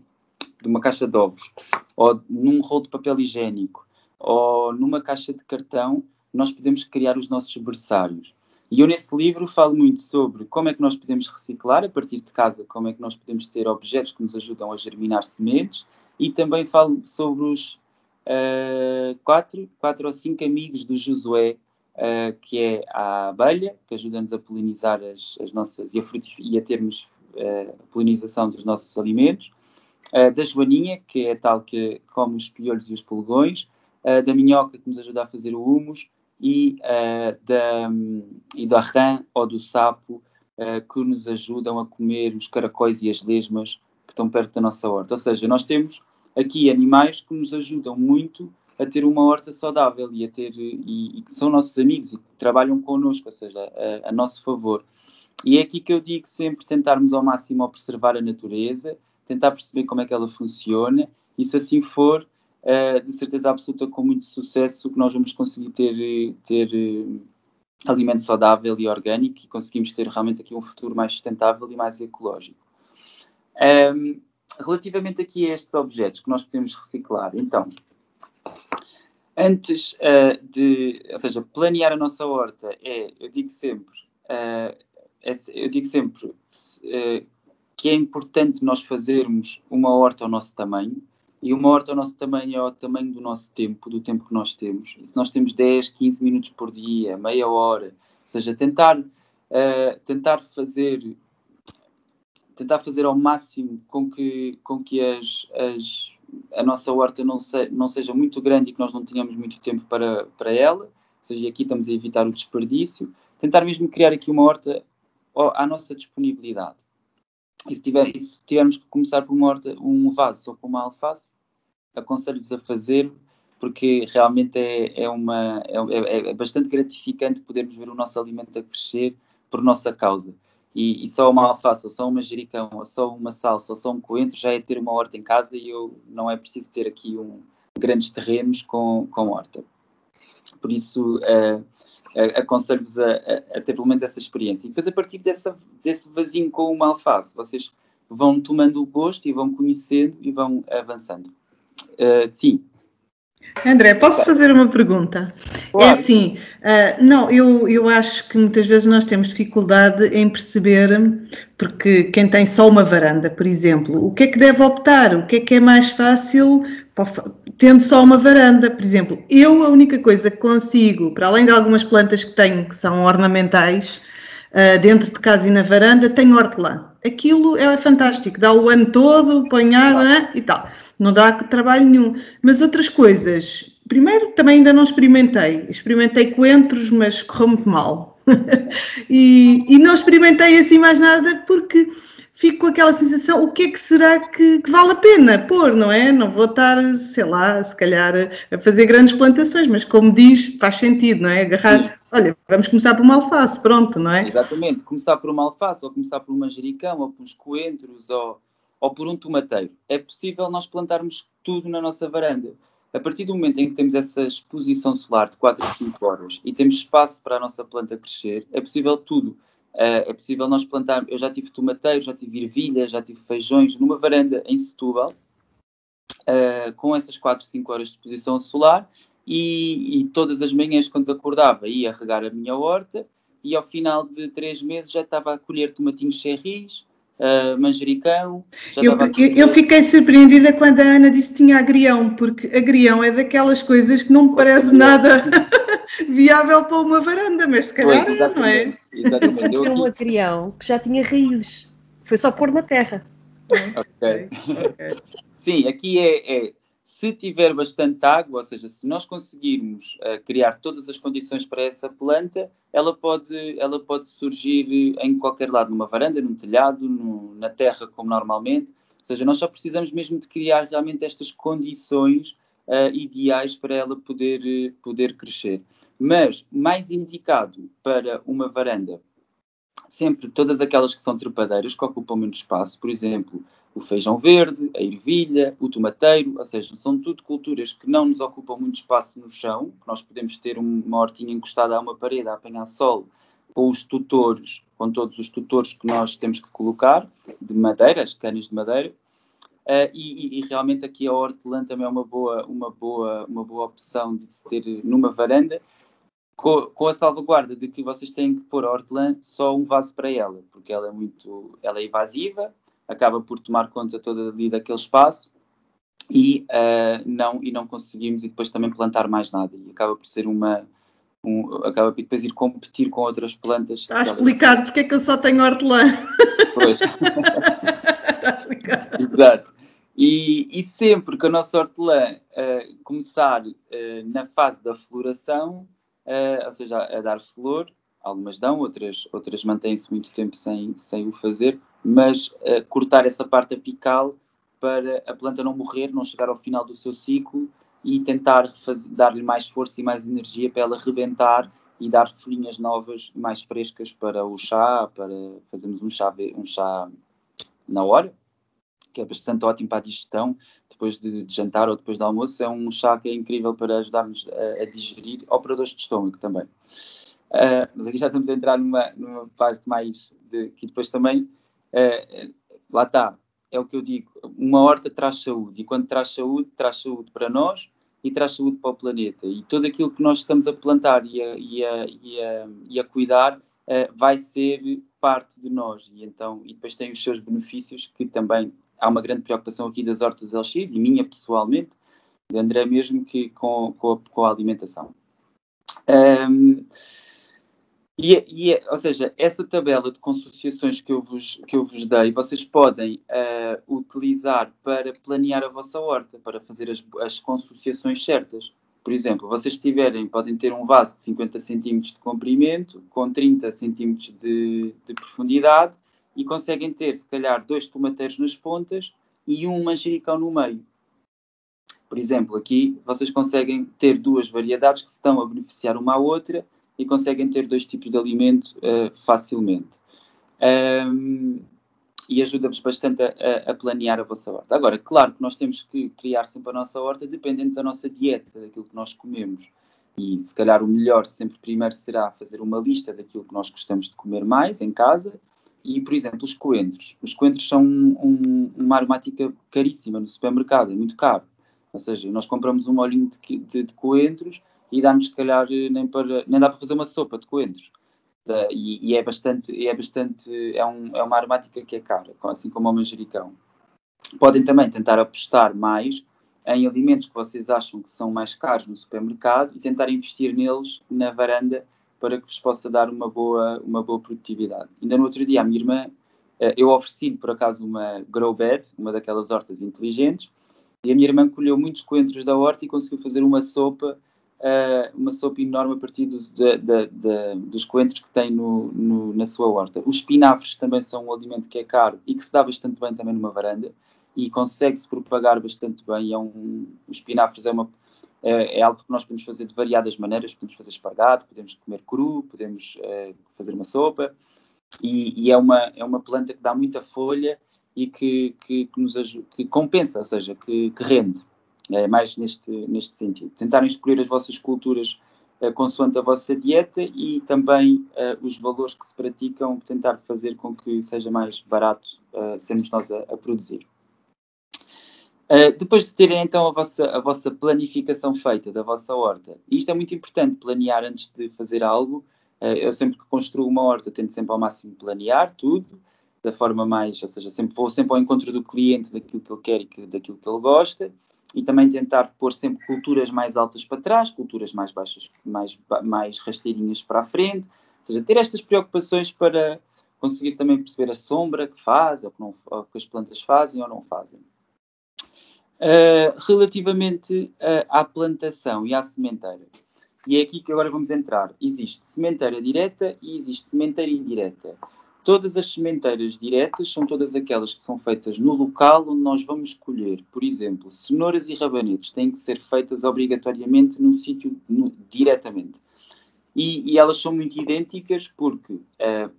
uma caixa de ovos, ou num rolo de papel higiênico, ou numa caixa de cartão. Nós podemos criar os nossos berçários. E eu nesse livro falo muito sobre como é que nós podemos reciclar a partir de casa, como é que nós podemos ter objetos que nos ajudam a germinar sementes, e também falo sobre os 4 ou 5 amigos do Josué, que é a abelha, que ajuda-nos a polinizar as nossas, e a termos a polinização dos nossos alimentos, da joaninha, que é a tal que come os piolhos e os pulgões, da minhoca, que nos ajuda a fazer o humus, e da rã ou do sapo, que nos ajudam a comer os caracóis e as lesmas que estão perto da nossa horta. Ou seja, nós temos aqui animais que nos ajudam muito a ter uma horta saudável e que são nossos amigos e que trabalham connosco, ou seja, a nosso favor. E é aqui que eu digo sempre tentarmos ao máximo observar a natureza, tentar perceber como é que ela funciona, e se assim for, de certeza absoluta, com muito sucesso, que nós vamos conseguir ter alimento saudável e orgânico, e conseguimos ter realmente aqui um futuro mais sustentável e mais ecológico. Relativamente aqui a estes objetos que nós podemos reciclar, então, antes ou seja, planear a nossa horta, eu digo sempre que é importante nós fazermos uma horta ao nosso tamanho. E uma horta ao nosso tamanho é ao tamanho do nosso tempo, do tempo que nós temos. E se nós temos 10, 15 minutos por dia, meia hora, ou seja, tentar fazer ao máximo com que a nossa horta não seja muito grande e que nós não tenhamos muito tempo para ela. Ou seja, aqui estamos a evitar o desperdício. Tentar mesmo criar aqui uma horta à nossa disponibilidade. E se tivermos que começar por uma horta, um vaso ou com uma alface, aconselho-vos a fazer, porque realmente é bastante gratificante podermos ver o nosso alimento a crescer por nossa causa. E só uma alface, ou só um manjericão, ou só uma salsa, ou só um coentro, já é ter uma horta em casa, e não é preciso ter aqui grandes terrenos com horta. Por isso, aconselho-vos a ter pelo menos essa experiência. E depois, a partir desse vasinho com uma alface, vocês vão tomando o gosto e vão conhecendo e vão avançando. Sim. André, posso fazer uma pergunta? É assim, não, eu acho que muitas vezes nós temos dificuldade em perceber, porque quem tem só uma varanda, por exemplo, o que é que deve optar? O que é mais fácil tendo só uma varanda? Por exemplo, a única coisa que consigo, para além de algumas plantas que tenho que são ornamentais, dentro de casa e na varanda, tenho hortelã. Aquilo é fantástico, dá o ano todo, põe água, né? E tal. Não dá trabalho nenhum. Mas outras coisas, primeiro também ainda não experimentei coentros, mas correu muito mal. e não experimentei assim mais nada porque fico com aquela sensação, o que é que será que vale a pena pôr, não é? Não vou estar, sei lá, se calhar a fazer grandes plantações, mas como diz, faz sentido, não é? Agarrar, sim. Olha, vamos começar por uma alface, pronto, não é? Exatamente, começar por uma alface, ou começar por um manjericão, ou por uns coentros, ou por um tomateiro. É possível nós plantarmos tudo na nossa varanda. A partir do momento em que temos essa exposição solar de 4 a 5 horas e temos espaço para a nossa planta crescer, é possível tudo. É possível nós plantar. Eu já tive tomateiros, já tive ervilhas, já tive feijões numa varanda em Setúbal, com essas 4, 5 horas de exposição solar, e todas as manhãs, quando acordava, ia regar a minha horta, e ao final de 3 meses já estava a colher tomatinhos cherries, manjericão. Eu fiquei surpreendida quando a Ana disse que tinha agrião, porque agrião é daquelas coisas que não me parece nada viável para uma varanda, mas se calhar não é? Exatamente. Eu tinha um agrião que já tinha raízes, foi só pôr na terra. Ok. Sim, aqui se tiver bastante água, ou seja, se nós conseguirmos criar todas as condições para essa planta, ela pode surgir em qualquer lado, numa varanda, num telhado, na terra, como normalmente. Ou seja, nós só precisamos mesmo de criar realmente estas condições ideais para ela poder crescer. Mas, mais indicado para uma varanda, sempre todas aquelas que são trepadeiras, que ocupam menos espaço, por exemplo, o feijão verde, a ervilha, o tomateiro, ou seja, são tudo culturas que não nos ocupam muito espaço no chão, que nós podemos ter uma hortinha encostada a uma parede a apanhar sol, com todos os tutores que nós temos que colocar, de madeira, as canas de madeira, e realmente aqui a hortelã também é uma boa opção de se ter numa varanda, com a salvaguarda de que vocês têm que pôr a hortelã só um vaso para ela, porque ela é invasiva, acaba por tomar conta toda ali daquele espaço e não conseguimos e depois também plantar mais nada, e acaba por ser acaba por depois ir competir com outras plantas. Está explicado porque é que eu só tenho hortelã. Pois. Está explicado. Exato. E sempre que a nossa hortelã começar na fase da floração, ou seja, a dar flor, algumas dão, outras mantêm-se muito tempo sem o fazer, mas cortar essa parte apical para a planta não morrer, não chegar ao final do seu ciclo e tentar dar-lhe mais força e mais energia para ela rebentar e dar folhinhas novas e mais frescas para o chá, para fazermos um chá na hora, que é bastante ótimo para a digestão, depois de jantar ou depois do almoço. É um chá que é incrível para ajudar-nos a digerir, ou para dores de estômago também. Mas aqui já estamos a entrar numa parte mais que depois também, lá está, é o que eu digo, uma horta traz saúde, e quando traz saúde para nós e traz saúde para o planeta, e tudo aquilo que nós estamos a plantar e a cuidar vai ser parte de nós, e depois tem os seus benefícios, que também há uma grande preocupação aqui das hortas LX, e minha pessoalmente, de André mesmo, que com a alimentação. Ou seja, essa tabela de consociações que eu vos dei, vocês podem utilizar para planear a vossa horta, para fazer as consociações certas. Por exemplo, vocês podem ter um vaso de 50 cm de comprimento, com 30 cm de profundidade, e conseguem ter, se calhar, 2 tomateiros nas pontas e um manjericão no meio. Por exemplo, aqui vocês conseguem ter 2 variedades que se estão a beneficiar uma à outra, e conseguem ter 2 tipos de alimento facilmente. E ajuda-vos bastante a planear a vossa horta. Agora, claro que nós temos que criar sempre a nossa horta dependendo da nossa dieta, daquilo que nós comemos. E se calhar o melhor sempre primeiro será fazer uma lista daquilo que nós gostamos de comer mais em casa. E, por exemplo, os coentros. Os coentros são uma aromática caríssima no supermercado, é muito caro. Ou seja, nós compramos um molhinho de coentros e dá-nos, se calhar, nem dá para fazer uma sopa de coentros. É uma aromática que é cara, assim como o manjericão. Podem também tentar apostar mais em alimentos que vocês acham que são mais caros no supermercado e tentar investir neles na varanda para que vos possa dar uma boa produtividade. Ainda no outro dia, a minha irmã, eu ofereci-lhe por acaso uma grow bed, uma daquelas hortas inteligentes, e a minha irmã colheu muitos coentros da horta e conseguiu fazer uma sopa enorme a partir dos coentros que tem na sua horta. Os espinafres também são um alimento que é caro e que se dá bastante bem também numa varanda e consegue-se propagar bastante bem. Os espinafres é algo que nós podemos fazer de variadas maneiras. Podemos fazer espargado, podemos comer cru, podemos fazer uma sopa, e é uma planta que dá muita folha e que nos ajuda, que compensa, ou seja, que rende. É mais neste sentido. Tentarem escolher as vossas culturas consoante a vossa dieta e também os valores que se praticam, tentar fazer com que seja mais barato sermos nós a produzir. Depois de terem então a vossa planificação feita da vossa horta, e isto é muito importante, planear antes de fazer algo. Eu sempre que construo uma horta tento sempre ao máximo planear tudo, da forma mais, ou seja, vou sempre ao encontro do cliente, daquilo que ele quer e daquilo que ele gosta, e também tentar pôr sempre culturas mais altas para trás, culturas mais baixas, mais rasteirinhas para a frente, ou seja, ter estas preocupações para conseguir também perceber a sombra que faz, ou que as plantas fazem ou não fazem. Relativamente à plantação e à sementeira, e é aqui que agora vamos entrar. Existe sementeira direta e existe sementeira indireta. Todas as sementeiras diretas são todas aquelas que são feitas no local onde nós vamos colher. Por exemplo, cenouras e rabanetes têm que ser feitas obrigatoriamente num sítio diretamente. E elas são muito idênticas porque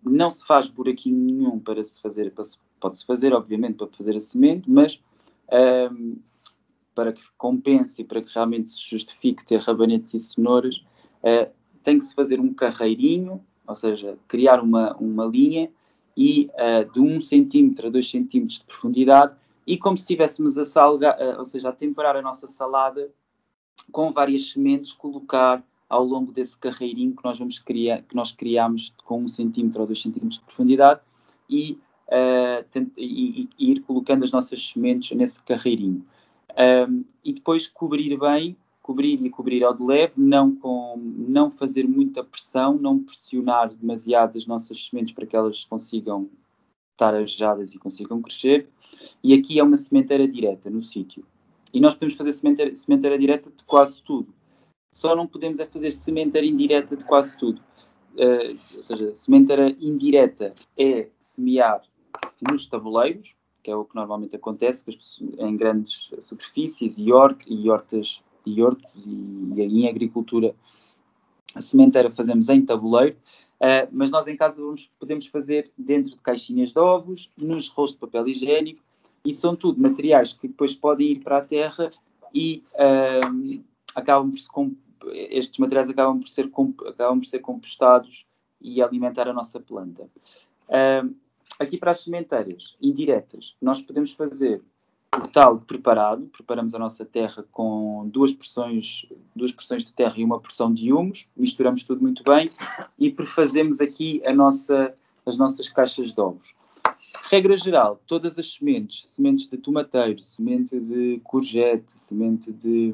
não se faz buraquinho nenhum para se fazer, pode-se fazer, obviamente, para fazer a semente, mas para que compense e para que realmente se justifique ter rabanetes e cenouras, tem que se fazer um carreirinho, ou seja, criar uma linha e de 1 centímetro a 2 centímetros de profundidade, e como se estivéssemos a temperar a nossa salada com várias sementes, colocar ao longo desse carreirinho que nós criamos com 1 centímetro ou 2 centímetros de profundidade e ir colocando as nossas sementes nesse carreirinho. E depois cobrir ao de leve, não fazer muita pressão, não pressionar demasiado as nossas sementes para que elas consigam estar arejadas e consigam crescer. E aqui é uma sementeira direta no sítio. E nós podemos fazer sementeira direta de quase tudo. Só não podemos fazer sementeira indireta de quase tudo. Ou seja, sementeira indireta é semear nos tabuleiros, que é o que normalmente acontece em grandes superfícies e hortos e em agricultura. A sementeira fazemos em tabuleiro, mas nós em casa podemos fazer dentro de caixinhas de ovos, nos rolos de papel higiênico, e são tudo materiais que depois podem ir para a terra e estes materiais acabam por ser compostados e alimentar a nossa planta. Aqui para as sementeiras indiretas, nós podemos fazer o tal preparado. Preparamos a nossa terra com duas porções de terra e uma porção de humus, misturamos tudo muito bem e prefazemos aqui as nossas caixas de ovos. Regra geral, todas as sementes de tomateiro, semente de courgette, semente de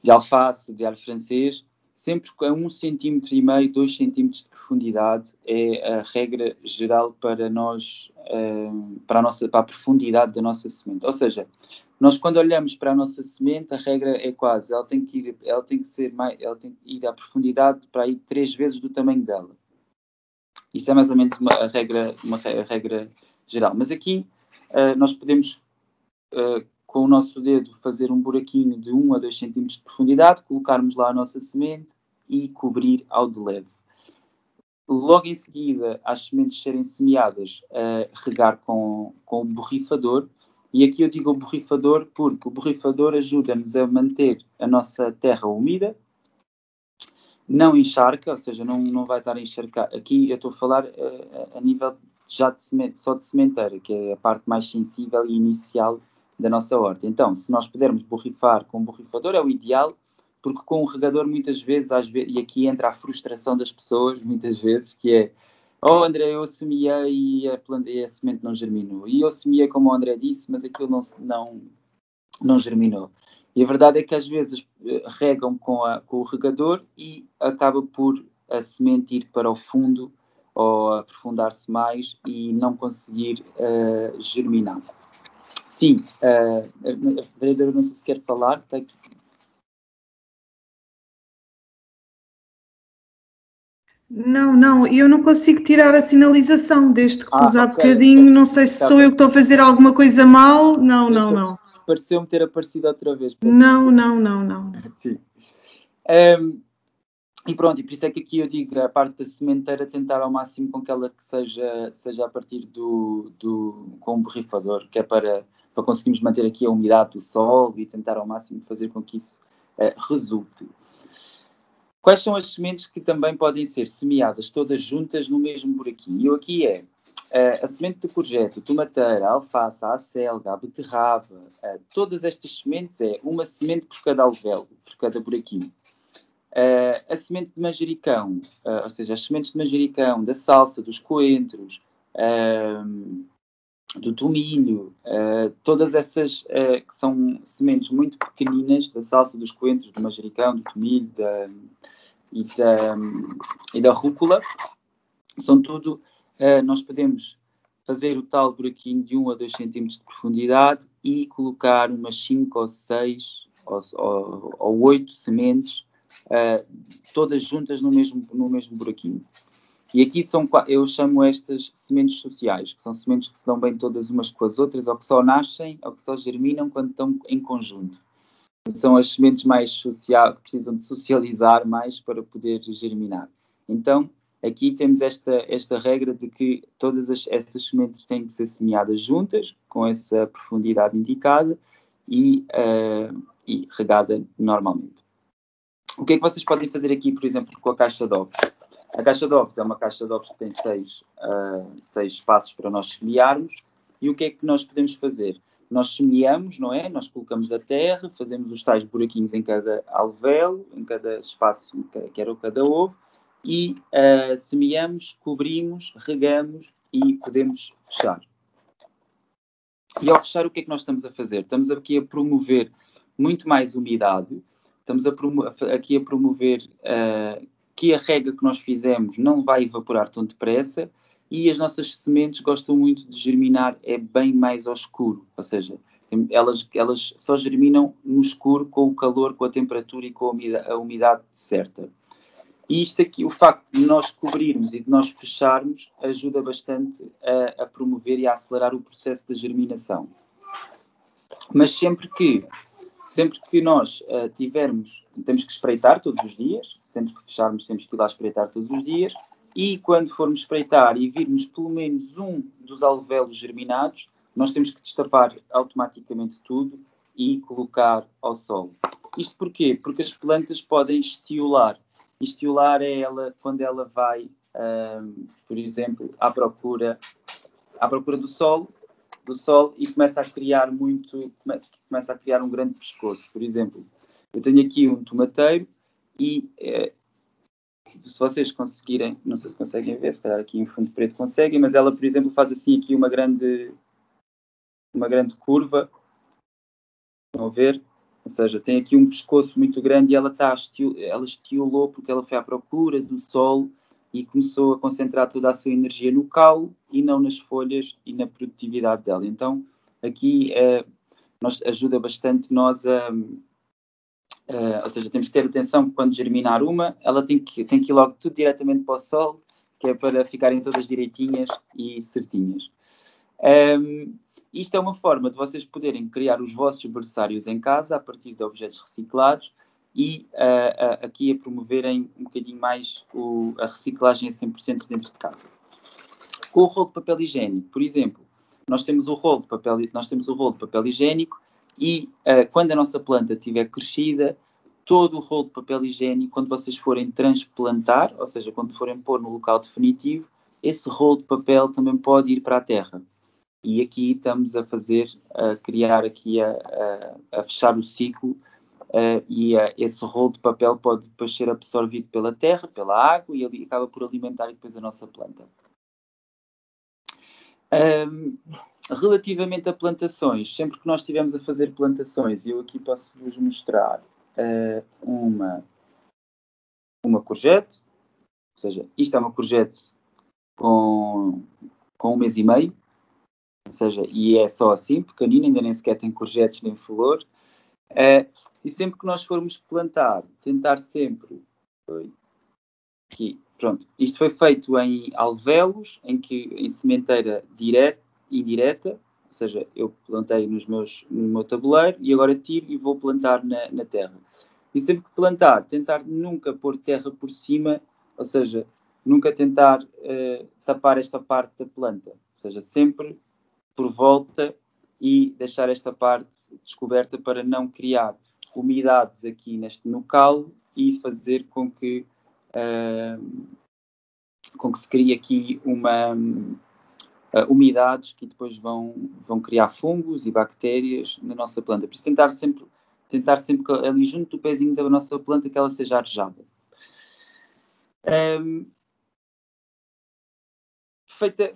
alface, de alho francês, sempre a 1,5 cm, 2 cm de profundidade é a regra geral para a profundidade da nossa semente. Ou seja, nós quando olhamos para a nossa semente, a regra é quase, ela tem que ir à profundidade para aí 3 vezes do tamanho dela. Isso é mais ou menos uma regra geral. Mas aqui nós podemos, com o nosso dedo, fazer um buraquinho de 1 a 2 cm de profundidade, colocarmos lá a nossa semente e cobrir ao de leve. Logo em seguida, às sementes serem semeadas, regar com o borrifador. E aqui eu digo o borrifador porque o borrifador ajuda-nos a manter a nossa terra úmida, não encharca, ou seja, não vai estar a encharcar. Aqui eu estou a falar a nível já de semente, só de sementeira, que é a parte mais sensível e inicial da nossa horta. Então, se nós pudermos borrifar com um borrifador, é o ideal, porque com o regador muitas vezes, e aqui entra a frustração das pessoas, muitas vezes, que é: oh, André, eu semeei e a semente não germinou. E eu semeei como o André disse, mas aquilo não germinou. E a verdade é que às vezes regam com o regador e acaba por a semente ir para o fundo ou aprofundar-se mais e não conseguir germinar. Sim, a vereadora não sei se quer falar, está aqui. Não, eu não consigo tirar a sinalização desde que pus há bocadinho, okay. Não sei se sou eu que estou a fazer alguma coisa mal, não. Pareceu-me ter aparecido outra vez. Não. Sim. E pronto, e por isso é que aqui eu digo a parte da sementeira tentar ao máximo com que ela que seja a partir com um borrifador, que é para conseguirmos manter aqui a umidade do solo e tentar ao máximo fazer com que isso resulte. Quais são as sementes que também podem ser semeadas todas juntas no mesmo buraquinho? E aqui a semente de courgette, a tomateira, a alface, a acelga, a beterraba, todas estas sementes é uma semente por cada alvéolo, por cada buraquinho. A semente de manjericão, ou seja, as sementes de manjericão, da salsa, dos coentros, do tomilho, todas essas que são sementes muito pequeninas, da salsa, dos coentros, do manjericão, do tomilho e da rúcula, são tudo, nós podemos fazer o tal buraquinho de 1 a 2 cm de profundidade e colocar umas 5 ou 6 ou 8 sementes, todas juntas no mesmo buraquinho. E aqui eu chamo estas sementes sociais, que são sementes que se dão bem todas umas com as outras, ou que só nascem, ou que só germinam quando estão em conjunto. São as sementes mais sociais, que precisam de socializar mais para poder germinar. Então, aqui temos esta regra de que todas essas sementes têm que ser semeadas juntas, com essa profundidade indicada e regada normalmente. O que é que vocês podem fazer aqui, por exemplo, com a caixa de ovos? A caixa de ovos é uma caixa de ovos que tem 6 espaços para nós semearmos. E o que é que nós podemos fazer? Nós semeamos, não é? Nós colocamos a terra, fazemos os tais buraquinhos em cada alvéolo, em cada espaço, que era cada ovo, e semeamos, cobrimos, regamos e podemos fechar. E ao fechar, o que é que nós estamos a fazer? Estamos aqui a promover muito mais umidade, estamos aqui a promover que a rega que nós fizemos não vai evaporar tão depressa e as nossas sementes gostam muito de germinar bem mais ao escuro, ou seja, elas só germinam no escuro com o calor, com a temperatura e com a umidade certa. E isto aqui, o facto de nós cobrirmos e de nós fecharmos, ajuda bastante a promover e a acelerar o processo da germinação. Mas sempre que nós temos que espreitar todos os dias, sempre que fecharmos temos que ir lá espreitar todos os dias, e quando formos espreitar e virmos pelo menos um dos alvéolos germinados, nós temos que destapar automaticamente tudo e colocar ao sol. Isto porquê? Porque as plantas podem estiolar. Estiolar é quando ela vai, por exemplo, à procura do sol e começa a criar um grande pescoço. Por exemplo, eu tenho aqui um tomateiro e se vocês conseguirem, não sei se conseguem ver, se calhar aqui em fundo preto conseguem, mas ela, por exemplo, faz assim aqui uma grande curva. Estão a ver? Ou seja, tem aqui um pescoço muito grande e ela estiolou porque ela foi à procura do sol e começou a concentrar toda a sua energia no caule e não nas folhas e na produtividade dela. Então, aqui ajuda bastante nós ou seja, temos que ter atenção que quando germinar ela tem que ir logo tudo diretamente para o sol, que é para ficarem todas direitinhas e certinhas. Isto é uma forma de vocês poderem criar os vossos berçários em casa a partir de objetos reciclados e aqui a promoverem um bocadinho mais a reciclagem a 100% dentro de casa. Com o rolo de papel higiênico, por exemplo, nós temos o rolo de papel higiênico e quando a nossa planta estiver crescida, todo o rolo de papel higiênico, quando vocês forem transplantar, ou seja, quando forem pôr no local definitivo, esse rolo de papel também pode ir para a terra. E aqui estamos a criar aqui, a fechar o ciclo, e esse rolo de papel pode depois ser absorvido pela terra, pela água, e ali acaba por alimentar depois a nossa planta. Relativamente a plantações, sempre que nós estivermos a fazer plantações, eu aqui posso-vos mostrar uma courgette, ou seja, isto é uma courgette com 1 mês e meio, ou seja, e é só assim, pequenina, ainda nem sequer tem courgettes nem flor. E sempre que nós formos plantar, tentar sempre... Aqui, pronto. Isto foi feito em alvéolos, em sementeira indireta, ou seja, eu plantei no meu tabuleiro e agora tiro e vou plantar na terra. E sempre que plantar, tentar nunca pôr terra por cima, ou seja, nunca tentar tapar esta parte da planta. Ou seja, sempre por volta e deixar esta parte descoberta para não criar umidades aqui no calo e fazer com que se crie aqui umidades que depois vão criar fungos e bactérias na nossa planta. Por isso tentar sempre ali junto do pezinho da nossa planta que ela seja arejada.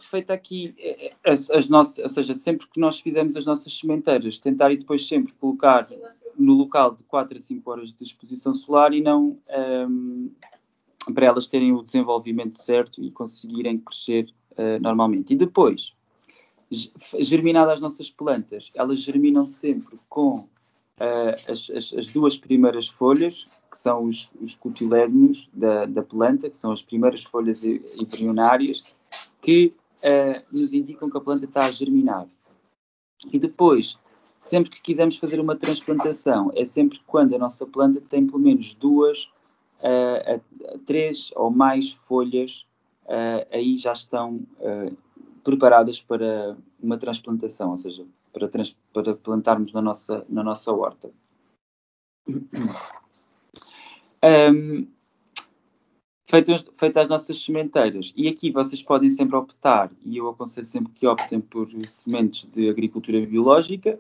Feita aqui as nossas, ou seja, sempre que nós fizermos as nossas sementeiras, tentar e depois sempre colocar no local de 4 a 5 horas de exposição solar e não para elas terem o desenvolvimento certo e conseguirem crescer normalmente. E depois, germinadas as nossas plantas, elas germinam sempre com as 2 primeiras folhas, que são os cotilédonos da planta, que são as primeiras folhas embrionárias, que nos indicam que a planta está a germinar. E depois, sempre que quisermos fazer uma transplantação, é sempre quando a nossa planta tem pelo menos 2 a 3 ou mais folhas, aí já estão preparadas para uma transplantação, ou seja, para plantarmos na nossa horta. Feitas as nossas sementeiras, e aqui vocês podem sempre optar, e eu aconselho sempre que optem por sementes de agricultura biológica,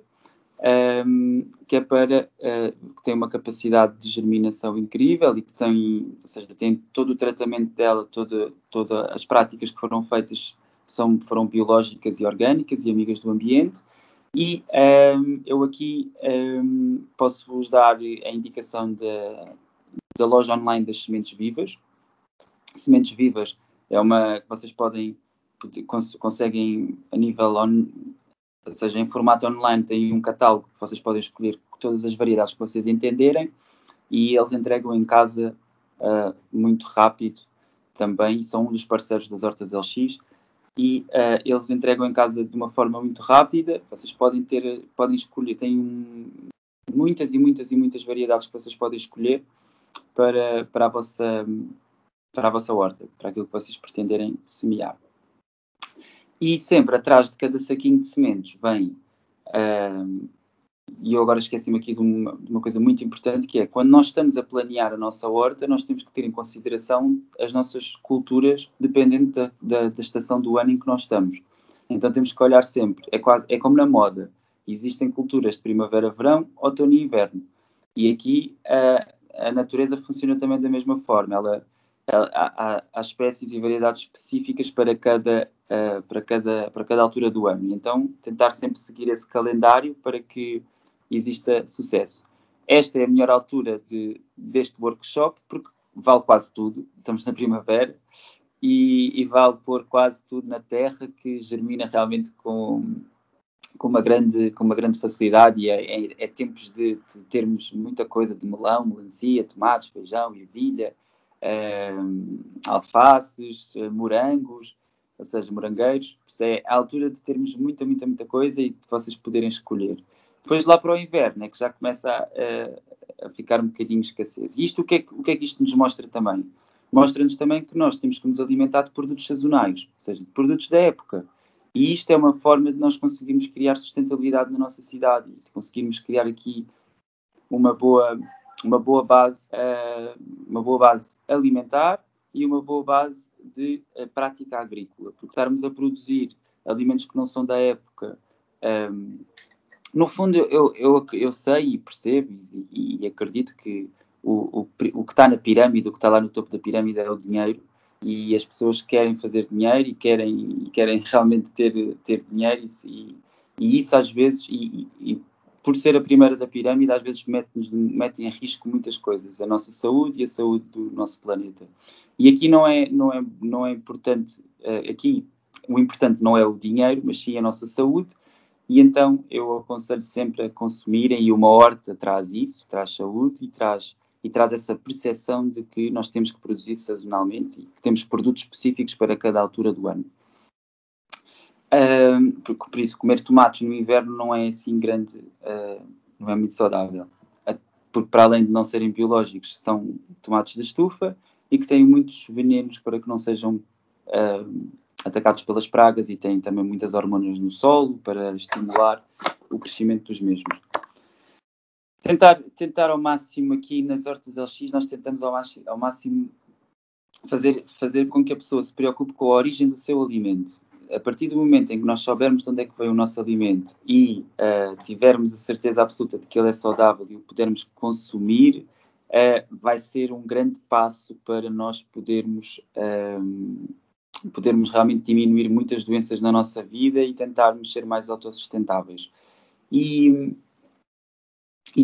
que é que tem uma capacidade de germinação incrível e que ou seja, tem todo o tratamento dela, todas as práticas que foram feitas foram biológicas e orgânicas e amigas do ambiente. E eu aqui posso-vos dar a indicação da loja online das Sementes Vivas. Sementes Vivas é uma que vocês conseguem a nível ou seja, em formato online tem um catálogo que vocês podem escolher todas as variedades que vocês entenderem e eles entregam em casa muito rápido também, são um dos parceiros das Hortas LX e eles entregam em casa de uma forma muito rápida. Vocês podem escolher, tem muitas e muitas e muitas variedades que vocês podem escolher para a vossa horta, para aquilo que vocês pretenderem semear. E sempre atrás de cada saquinho de sementes vem, e eu agora esqueci-me aqui de uma coisa muito importante, que é, quando nós estamos a planear a nossa horta, nós temos que ter em consideração as nossas culturas, dependendo da estação do ano em que nós estamos. Então temos que olhar sempre, é como na moda, existem culturas de primavera, verão, outono e inverno. E aqui a natureza funciona também da mesma forma, há espécies e variedades específicas para cada altura do ano. Então, tentar sempre seguir esse calendário para que exista sucesso. Esta é a melhor altura deste workshop, porque vale quase tudo. Estamos na primavera e vale pôr quase tudo na terra, que germina realmente com uma grande facilidade, e é tempos de termos muita coisa de melão, melancia, tomates, feijão, ervilha, alfaces, morangos, ou seja, morangueiros. É a altura de termos muita coisa e de vocês poderem escolher. Depois lá para o inverno é que já começa a ficar um bocadinho escassez. E isto, o que é que isto nos mostra também? Mostra-nos também que nós temos que nos alimentar de produtos sazonais, ou seja, de produtos da época. E isto é uma forma de nós conseguirmos criar sustentabilidade na nossa cidade, de conseguirmos criar aqui uma boa base alimentar e uma boa base de prática agrícola, porque estarmos a produzir alimentos que não são da época. No fundo, eu sei e percebo e acredito que o que está na pirâmide, o que está lá no topo da pirâmide é o dinheiro, e as pessoas querem fazer dinheiro e querem realmente ter dinheiro, e isso às vezes, e por ser a primeira da pirâmide, às vezes mete em risco muitas coisas, a nossa saúde e a saúde do nosso planeta. E aqui não é importante, aqui o importante não é o dinheiro, mas sim a nossa saúde. E então eu aconselho sempre a consumirem, e uma horta traz isso, traz saúde e traz essa percepção de que nós temos que produzir sazonalmente e que temos produtos específicos para cada altura do ano. Por isso, comer tomates no inverno não é assim não é muito saudável. Porque para além de não serem biológicos, são tomates de estufa e que têm muitos venenos para que não sejam atacados pelas pragas, e têm também muitas hormonas no solo para estimular o crescimento dos mesmos. Tentar ao máximo aqui nas hortas LX, nós tentamos ao máximo fazer com que a pessoa se preocupe com a origem do seu alimento. A partir do momento em que nós soubermos de onde é que veio o nosso alimento e tivermos a certeza absoluta de que ele é saudável e o pudermos consumir, vai ser um grande passo para nós podermos realmente diminuir muitas doenças na nossa vida e tentarmos ser mais autossustentáveis. E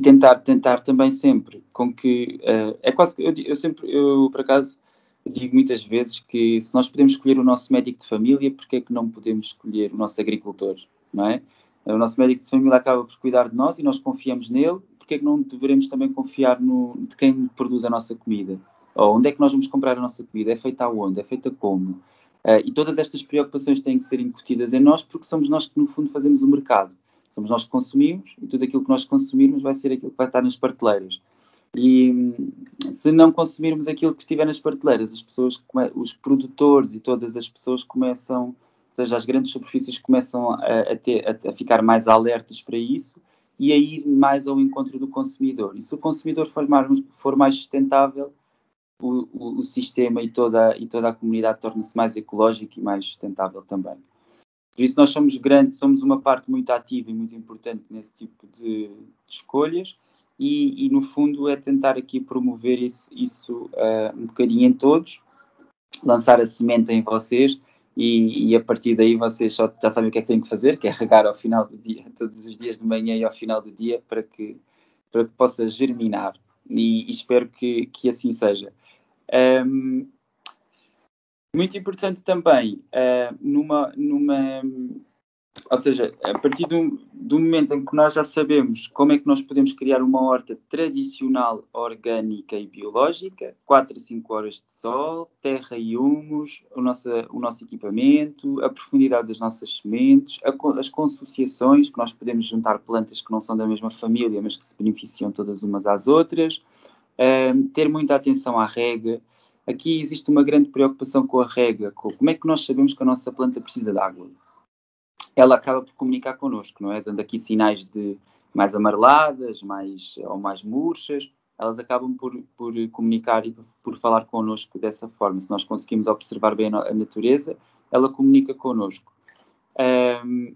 tentar também sempre com que... é quase que eu por acaso digo muitas vezes que se nós podemos escolher o nosso médico de família, porque é que não podemos escolher o nosso agricultor, não é? O nosso médico de família acaba por cuidar de nós e nós confiamos nele, porque é que não deveremos também confiar de quem produz a nossa comida? Ou onde é que nós vamos comprar a nossa comida? É feita aonde? É feita como? E todas estas preocupações têm que ser incutidas em nós, porque somos nós que no fundo fazemos o mercado. Somos nós que consumimos, e tudo aquilo que nós consumirmos vai ser aquilo que vai estar nas prateleiras. E se não consumirmos aquilo que estiver nas prateleiras, as pessoas, os produtores e todas as pessoas começam, ou seja, as grandes superfícies começam a ficar mais alertas para isso e a ir mais ao encontro do consumidor. E se o consumidor for mais sustentável, o sistema e toda a comunidade torna-se mais ecológica e mais sustentável também. Por isso nós somos uma parte muito ativa e muito importante nesse tipo de escolhas. E no fundo é tentar aqui promover isso um bocadinho em todos, lançar a semente em vocês e a partir daí vocês já sabem o que é que têm que fazer, que é regar ao final do dia, todos os dias de manhã e ao final do dia, para que possa germinar, e espero que assim seja. Muito importante também, ou seja, a partir do momento em que nós já sabemos como é que nós podemos criar uma horta tradicional, orgânica e biológica, 4 a 5 horas de sol, terra e humus, o nosso equipamento, a profundidade das nossas sementes, as consociações, que nós podemos juntar plantas que não são da mesma família, mas que se beneficiam todas umas às outras, ter muita atenção à rega. Aqui existe uma grande preocupação com a rega, como é que nós sabemos que a nossa planta precisa de água. Ela acaba por comunicar connosco, não é? Dando aqui sinais de mais amareladas, mais murchas, elas acabam por comunicar e por falar connosco dessa forma. Se nós conseguimos observar bem a natureza, ela comunica connosco.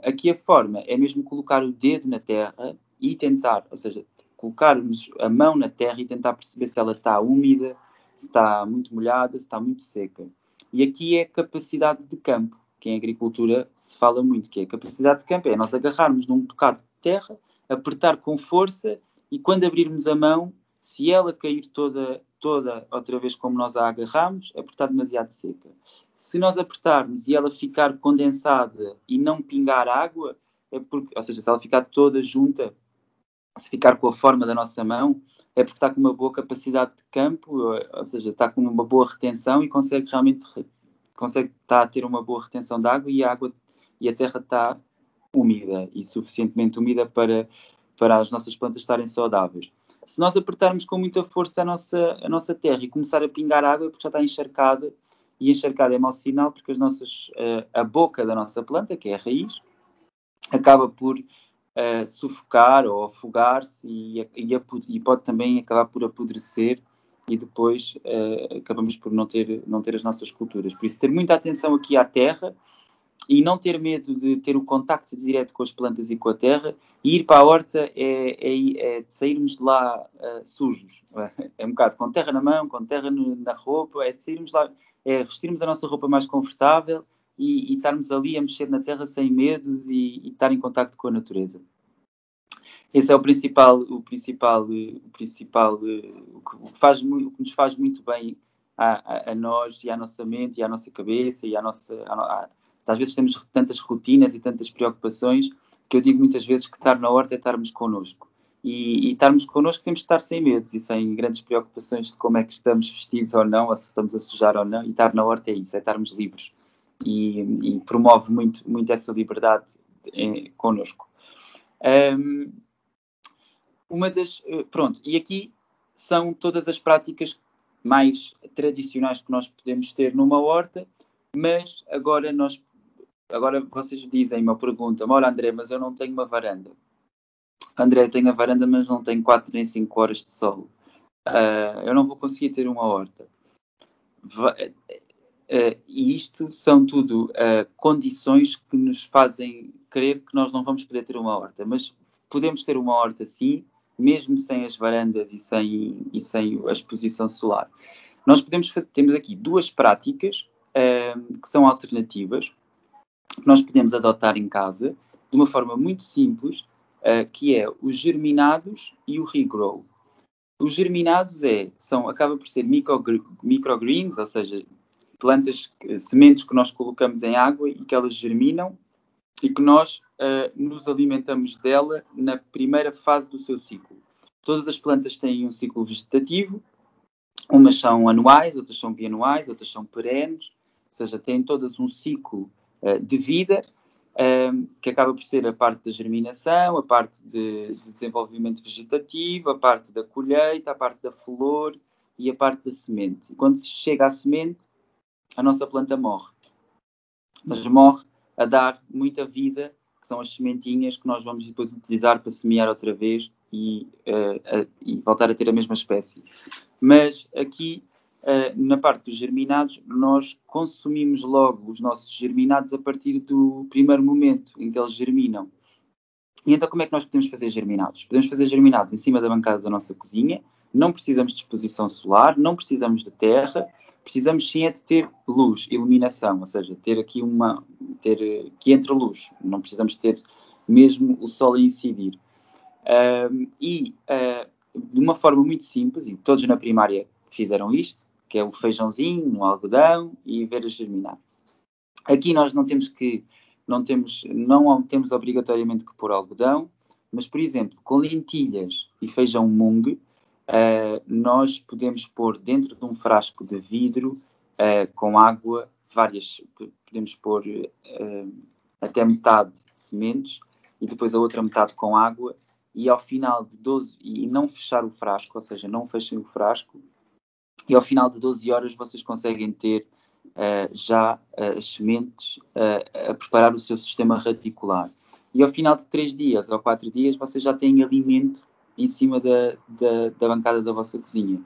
Aqui a forma é mesmo colocar o dedo na terra e tentar, ou seja, colocarmos a mão na terra e tentar perceber se ela está úmida, se está muito molhada, se está muito seca. E aqui é capacidade de campo, que em agricultura se fala muito, que é a capacidade de campo, é nós agarrarmos num bocado de terra, apertar com força e quando abrirmos a mão, se ela cair toda outra vez como nós a agarramos, é porque está demasiado seca. Se nós apertarmos e ela ficar condensada e não pingar água, ou seja, se ela ficar toda junta, se ficar com a forma da nossa mão, é porque está com uma boa capacidade de campo, ou seja, está com uma boa retenção e consegue estar a ter uma boa retenção de água, e a terra está úmida e suficientemente úmida para as nossas plantas estarem saudáveis. Se nós apertarmos com muita força a nossa terra e começar a pingar água, é porque já está encharcada, e encharcada é mau sinal, porque a boca da nossa planta, que é a raiz, acaba por sufocar ou afogar-se e pode também acabar por apodrecer, e depois acabamos por não ter as nossas culturas. Por isso, ter muita atenção aqui à terra, e não ter medo de ter o contacto direto com as plantas e com a terra, e ir para a horta é sairmos de lá sujos. É um bocado com terra na mão, com terra na roupa, é de sairmos lá, é vestirmos a nossa roupa mais confortável e estarmos ali a mexer na terra sem medos e estar em contacto com a natureza. Esse é o que nos faz muito bem a nós e à nossa mente e à nossa cabeça e às vezes temos tantas rotinas e tantas preocupações que eu digo muitas vezes que estar na horta é estarmos connosco. E estarmos connosco temos de estar sem medos e sem grandes preocupações de como é que estamos vestidos ou não, ou se estamos a sujar ou não. E estar na horta é isso, é estarmos livres. E promove muito, muito essa liberdade connosco. Pronto, e aqui são todas as práticas mais tradicionais que nós podemos ter numa horta, mas agora vocês dizem-me, perguntam-me, olha André, mas eu não tenho uma varanda. André, eu tenho a varanda, mas não tenho 4 nem 5 horas de sol. Eu não vou conseguir ter uma horta. E isto são tudo condições que nos fazem crer que nós não vamos poder ter uma horta, mas podemos ter uma horta sim, mesmo sem as varandas e sem a exposição solar. Nós temos aqui 2 práticas que são alternativas, que nós podemos adotar em casa, de uma forma muito simples, que é os germinados e o regrow. Os germinados acaba por ser microgreens, ou seja, sementes que nós colocamos em água e que elas germinam e que nós nos alimentamos dela na primeira fase do seu ciclo. Todas as plantas têm um ciclo vegetativo, umas são anuais, outras são bianuais, outras são perenes, ou seja, têm todas um ciclo de vida, que acaba por ser a parte da germinação, a parte de desenvolvimento vegetativo, a parte da colheita, a parte da flor e a parte da semente. E quando chega à semente, a nossa planta morre. Mas morre a dar muita vida, que são as sementinhas que nós vamos depois utilizar para semear outra vez e voltar a ter a mesma espécie. Mas aqui, na parte dos germinados, nós consumimos logo os nossos germinados a partir do primeiro momento em que eles germinam. E então como é que nós podemos fazer germinados? Podemos fazer germinados em cima da bancada da nossa cozinha, não precisamos de exposição solar, não precisamos de terra, precisamos sim de ter luz, iluminação, ou seja, ter que entre luz, não precisamos ter mesmo o sol a incidir. De uma forma muito simples, e todos na primária fizeram isto, que é o feijãozinho, um algodão e ver a germinar. Aqui nós não temos obrigatoriamente que pôr algodão, mas, por exemplo, com lentilhas e feijão mung, nós podemos pôr dentro de um frasco de vidro com água, podemos pôr até metade de sementes e depois a outra metade com água, e ao final de 12, e não fechar o frasco, ou seja, não fechem o frasco, e ao final de 12 horas vocês conseguem ter já as sementes a preparar o seu sistema radicular. E ao final de 3 dias ou 4 dias vocês já têm alimento em cima da bancada da vossa cozinha.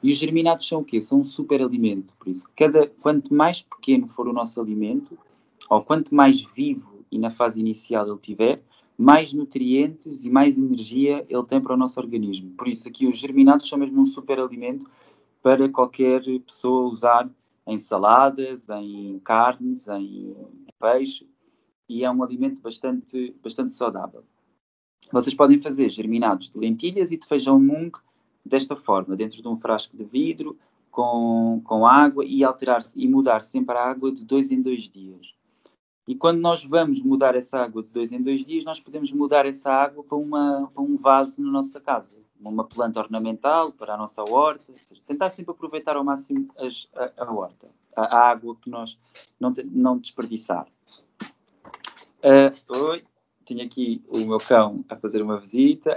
E os germinados são o quê? São um super alimento. Por isso, quanto mais pequeno for o nosso alimento, ou quanto mais vivo e na fase inicial ele tiver, mais nutrientes e mais energia ele tem para o nosso organismo. Por isso, aqui os germinados são mesmo um super alimento para qualquer pessoa usar em saladas, em carnes, em peixe, e é um alimento bastante saudável. Vocês podem fazer germinados de lentilhas e de feijão mung desta forma, dentro de um frasco de vidro, com água, e mudar sempre a água de 2 em 2 dias. E quando nós vamos mudar essa água de 2 em 2 dias, nós podemos mudar essa água para um vaso na nossa casa, uma planta ornamental para a nossa horta, ou seja, tentar sempre aproveitar ao máximo a horta, a água que nós não desperdiçar. Oi, tinha aqui o meu cão a fazer uma visita,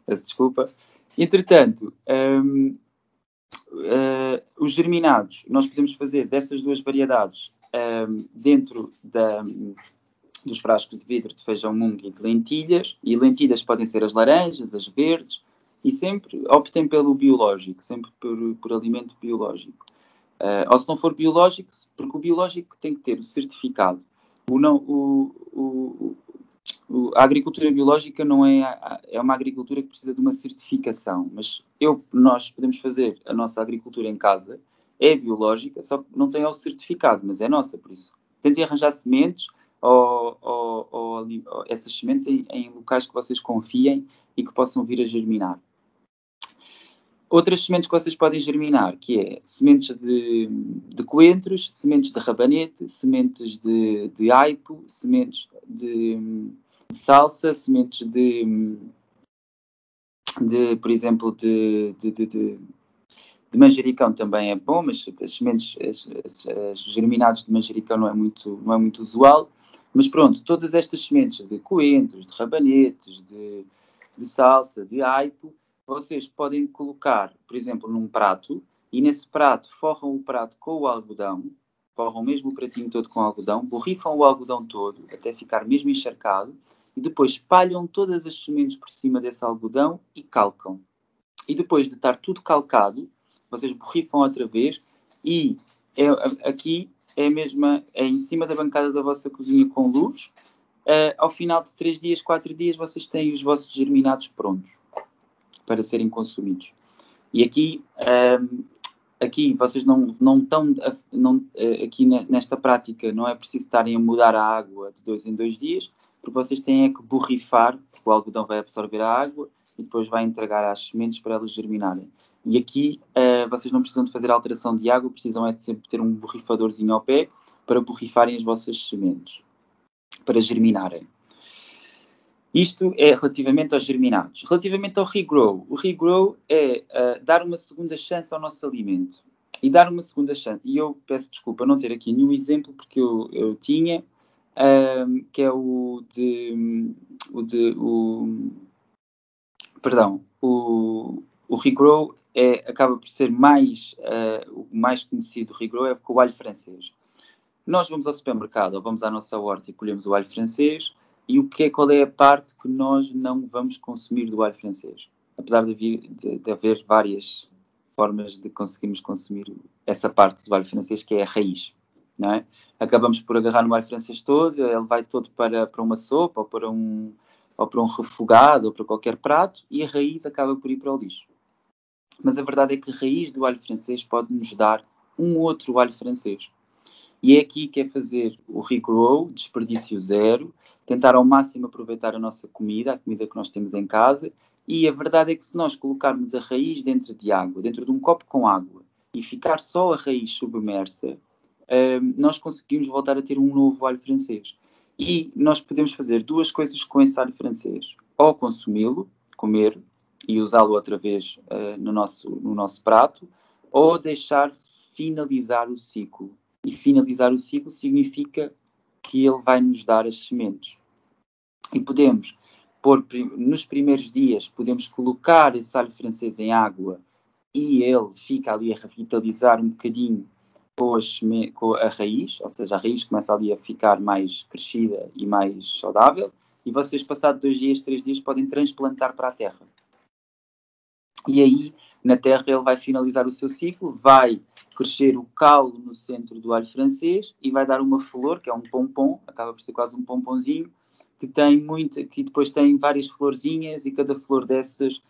peço desculpa. Entretanto, os germinados, nós podemos fazer dessas 2 variedades dentro dos frascos de vidro de feijão mung e de lentilhas, e lentilhas podem ser as laranjas, as verdes, e sempre optem pelo biológico, sempre por alimento biológico. Ou se não for biológico, porque o biológico tem que ter o certificado A agricultura biológica não é uma agricultura que precisa de uma certificação, mas nós podemos fazer a nossa agricultura em casa, é biológica, só que não tem o certificado, mas é nossa, por isso. Tentem arranjar sementes ou essas sementes em locais que vocês confiem e que possam vir a germinar. Outras sementes que vocês podem germinar, que é sementes de coentros, sementes de rabanete, sementes de aipo, sementes de salsa, sementes por exemplo, de manjericão também é bom, mas as sementes, as germinados de manjericão não é muito usual. Mas pronto, todas estas sementes de coentros, de rabanetes, de salsa, de aipo, vocês podem colocar, por exemplo, num prato, e nesse prato forram o prato com o algodão, forram mesmo o pratinho todo com algodão, borrifam o algodão todo, até ficar mesmo encharcado, e depois espalham todas as sementes por cima desse algodão e calcam. E depois de estar tudo calcado, vocês borrifam outra vez, e aqui é em cima da bancada da vossa cozinha com luz. Ao final de 3 dias, 4 dias, vocês têm os vossos germinados prontos para serem consumidos. E aqui vocês não estão, aqui nesta prática, não é preciso estarem a mudar a água de 2 em 2 dias, porque vocês têm que borrifar, porque o algodão vai absorver a água e depois vai entregar às sementes para elas germinarem. E aqui vocês não precisam de fazer alteração de água, precisam de sempre ter um borrifadorzinho ao pé para borrifarem as vossas sementes, para germinarem. Isto é relativamente aos germinados. Relativamente ao regrow, o regrow é dar uma segunda chance ao nosso alimento. E dar uma segunda chance. E eu peço desculpa não ter aqui nenhum exemplo, porque eu tinha, que é o regrow acaba por ser o mais conhecido regrow é com o alho francês. Nós vamos ao supermercado ou vamos à nossa horta e colhemos o alho francês. E qual é a parte que nós não vamos consumir do alho francês? Apesar de haver várias formas de conseguirmos consumir essa parte do alho francês, que é a raiz, não é? Acabamos por agarrar no alho francês todo, ele vai todo para uma sopa, ou para um refogado, ou para qualquer prato, e a raiz acaba por ir para o lixo. Mas a verdade é que a raiz do alho francês pode nos dar um outro alho francês. E é aqui que é fazer o regrow, desperdício zero, tentar ao máximo aproveitar a nossa comida, a comida que nós temos em casa, e a verdade é que se nós colocarmos a raiz dentro de água, dentro de um copo com água, e ficar só a raiz submersa, nós conseguimos voltar a ter um novo alho francês. E nós podemos fazer 2 coisas com esse alho francês. Ou consumi-lo, comer, e usá-lo outra vez no nosso prato, ou deixar finalizar o ciclo. E finalizar o ciclo significa que ele vai nos dar as sementes. E podemos nos primeiros dias, podemos colocar esse alho francês em água e ele fica ali a revitalizar um bocadinho com a raiz, ou seja, a raiz começa ali a ficar mais crescida e mais saudável, e vocês, passados 2 dias, 3 dias, podem transplantar para a terra. E aí, na terra, ele vai finalizar o seu ciclo, vai crescer o caule no centro do alho francês e vai dar uma flor, que é um pompom, acaba por ser quase um pomponzinho, que depois tem várias florzinhas, e cada flor dessas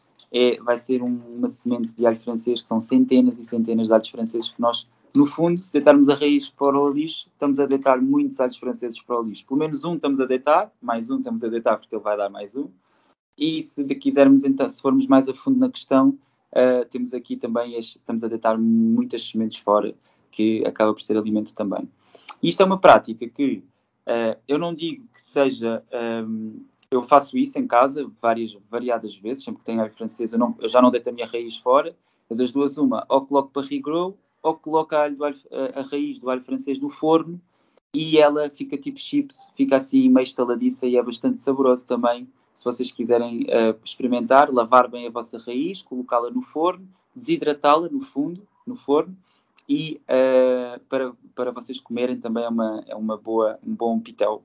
vai ser uma semente de alho francês, que são centenas e centenas de alhos franceses que nós, no fundo, se deitarmos a raiz para o lixo, estamos a deitar muitos alhos franceses para o lixo. Pelo menos um estamos a deitar, mais um estamos a deitar porque ele vai dar mais um. E se quisermos, então, se formos mais a fundo na questão, temos aqui também, estamos a deitar muitas sementes fora, que acaba por ser alimento também. E isto é uma prática que eu não digo que seja... eu faço isso em casa variadas vezes, sempre que tenho alho francês, eu já não deito a minha raiz fora, mas das duas uma, ou coloco para regrow, ou coloco a raiz do alho francês no forno, e ela fica tipo chips, fica assim meio estaladiça e é bastante saboroso também. Se vocês quiserem experimentar, lavar bem a vossa raiz, colocá-la no forno, desidratá-la no forno, e para vocês comerem também é um bom pitel.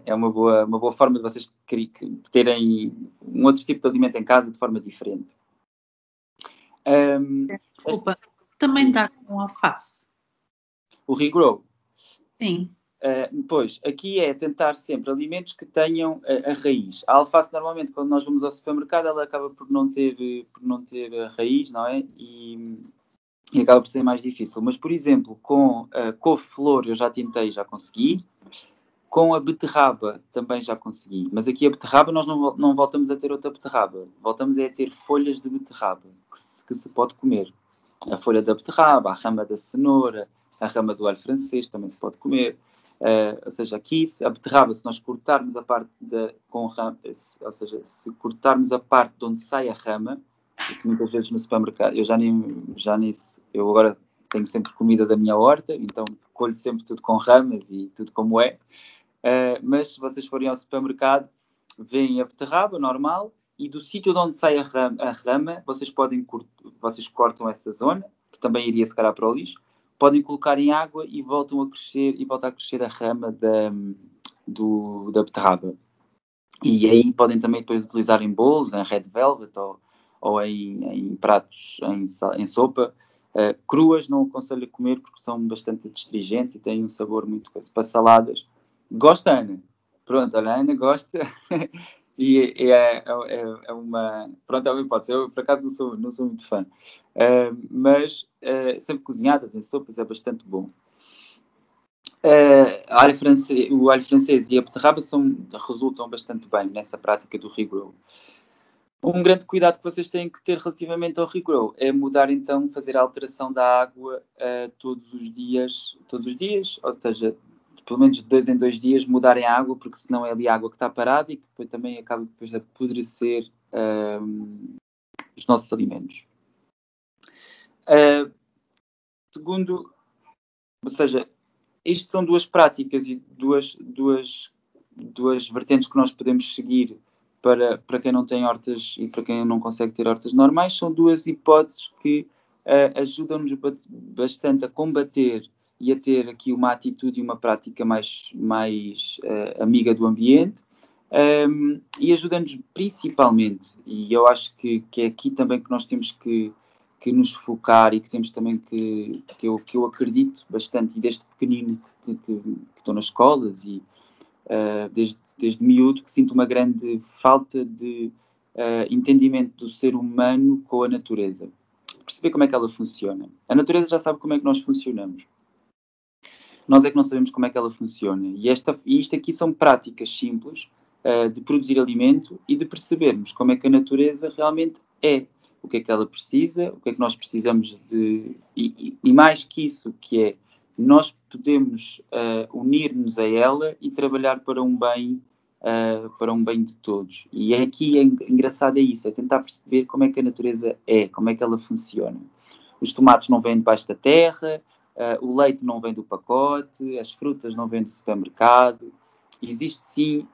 É uma boa forma de vocês terem um outro tipo de alimento em casa de forma diferente. Desculpa, também dá com alface. O regrow? Sim. Pois, aqui é tentar sempre alimentos que tenham a raiz. A alface, normalmente, quando nós vamos ao supermercado, ela acaba por não ter a raiz, não é? E acaba por ser mais difícil. Mas, por exemplo, com a couve-flor eu já tentei, já consegui. Com a beterraba também já consegui. Mas aqui a beterraba nós não voltamos a ter outra beterraba. Voltamos a ter folhas de beterraba que se pode comer. A folha da beterraba, a rama da cenoura, a rama do alho francês também se pode comer. Ou seja, aqui a beterraba, se nós cortarmos a parte ou seja, se cortarmos a parte de onde sai a rama, porque muitas vezes no supermercado, eu agora tenho sempre comida da minha horta, então colho sempre tudo com ramas e tudo como é. Mas se vocês forem ao supermercado, veem a beterraba normal e do sítio de onde sai a rama vocês cortam essa zona, que também iria se calhar para o lixo, podem colocar em água e volta a crescer a rama da beterraba. E aí podem também depois utilizar em bolos, em red velvet ou em pratos, em sopa. Cruas não aconselho a comer porque são bastante astringentes e têm um sabor muito coisa. Para saladas, gosta a Ana? Pronto, a Ana gosta e é uma... Pronto, é uma hipótese. Eu, por acaso, não sou muito fã. Mas sempre cozinhadas em sopas é bastante bom. O alho francês e a beterraba resultam bastante bem nessa prática do regrow. Um grande cuidado que vocês têm que ter relativamente ao regrow é mudar, então, fazer a alteração da água todos os dias, ou seja, pelo menos de 2 em 2 dias mudarem a água, porque senão é ali a água que está parada e que depois também acaba depois a apodrecer os nossos alimentos. Segundo, ou seja, isto são 2 práticas e duas vertentes que nós podemos seguir para quem não tem hortas e para quem não consegue ter hortas normais. São 2 hipóteses que ajudam-nos bastante a combater e a ter aqui uma atitude e uma prática mais amiga do ambiente, e ajudam-nos principalmente, e eu acho que é aqui também que nós temos que nos focar e que temos também que eu acredito bastante, e desde pequenino que estou nas escolas e desde miúdo que sinto uma grande falta de entendimento do ser humano com a natureza. Perceber como é que ela funciona. A natureza já sabe como é que nós funcionamos. Nós é que não sabemos como é que ela funciona. E isto aqui são práticas simples de produzir alimento e de percebermos como é que a natureza realmente é. O que é que ela precisa, o que é que nós precisamos de... E mais que isso, que é nós podemos unir-nos a ela e trabalhar para um bem de todos. E aqui é engraçado isso, é tentar perceber como é que a natureza é, como é que ela funciona. Os tomates não vêm debaixo da terra, o leite não vem do pacote, as frutas não vêm do supermercado. Existe sim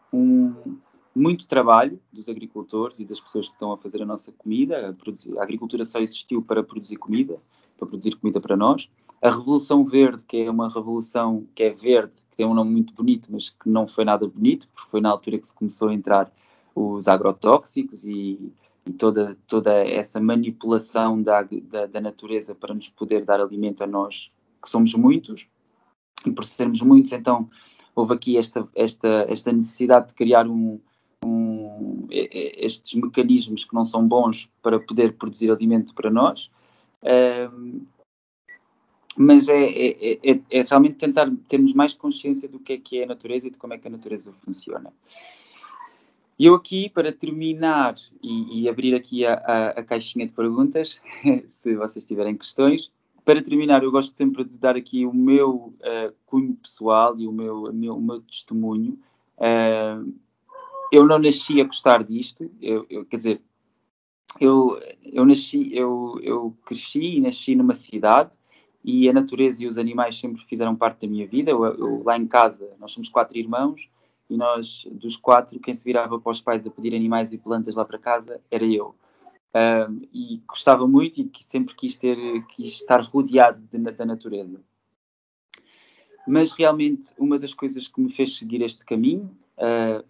muito trabalho dos agricultores e das pessoas que estão a fazer a nossa comida. A agricultura só existiu para produzir comida para nós. A Revolução Verde, que é uma revolução que é verde, que tem um nome muito bonito, mas que não foi nada bonito, porque foi na altura que se começou a entrar os agrotóxicos e toda essa manipulação da natureza para nos poder dar alimento a nós, que somos muitos. E por sermos muitos, então, houve aqui esta necessidade de criar estes mecanismos que não são bons para poder produzir alimento para nós. Mas é realmente tentar termos mais consciência do que é a natureza e de como é que a natureza funciona. E eu aqui, para terminar e abrir aqui a caixinha de perguntas, se vocês tiverem questões, para terminar, eu gosto sempre de dar aqui o meu cunho pessoal e o meu testemunho. Eu não nasci a gostar disto, quer dizer, eu cresci e nasci numa cidade e a natureza e os animais sempre fizeram parte da minha vida. Eu lá em casa, nós somos 4 irmãos e nós, dos 4, quem se virava para os pais a pedir animais e plantas lá para casa era eu. E gostava muito e sempre quis estar rodeado da natureza. Mas realmente uma das coisas que me fez seguir este caminho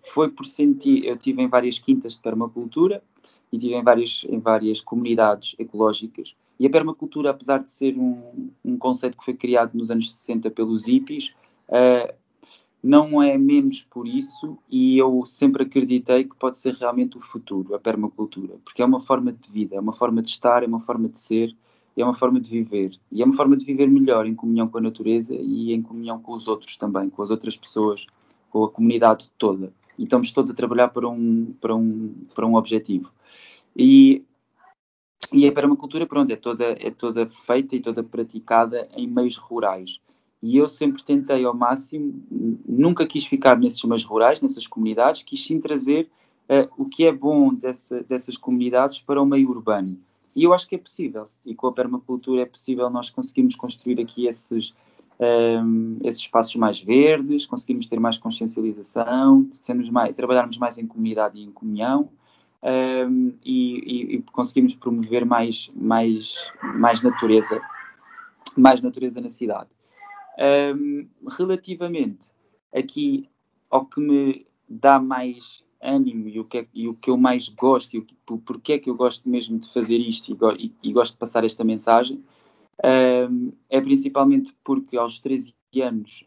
foi por sentir... Eu estive em várias quintas de permacultura e estive em várias comunidades ecológicas. E a permacultura, apesar de ser um conceito que foi criado nos anos 60 pelos hippies, não é menos por isso, e eu sempre acreditei que pode ser realmente o futuro, a permacultura, porque é uma forma de vida, é uma forma de estar, é uma forma de ser, é uma forma de viver, e é uma forma de viver melhor em comunhão com a natureza e em comunhão com os outros também, com as outras pessoas, com a comunidade toda. E estamos todos a trabalhar para um objetivo. E a permacultura, pronto, é toda feita e toda praticada em meios rurais. E eu sempre tentei ao máximo, nunca quis ficar nesses meios rurais, nessas comunidades, quis sim trazer o que é bom dessas comunidades para o meio urbano. E eu acho que é possível. E com a permacultura é possível nós conseguirmos construir aqui esses espaços mais verdes, conseguirmos ter mais consciencialização, trabalharmos mais em comunidade e em comunhão. E conseguimos promover mais natureza na cidade. Relativamente aqui ao que me dá mais ânimo e o que eu mais gosto e porque é que eu gosto mesmo de fazer isto e gosto de passar esta mensagem, é principalmente porque aos 13 anos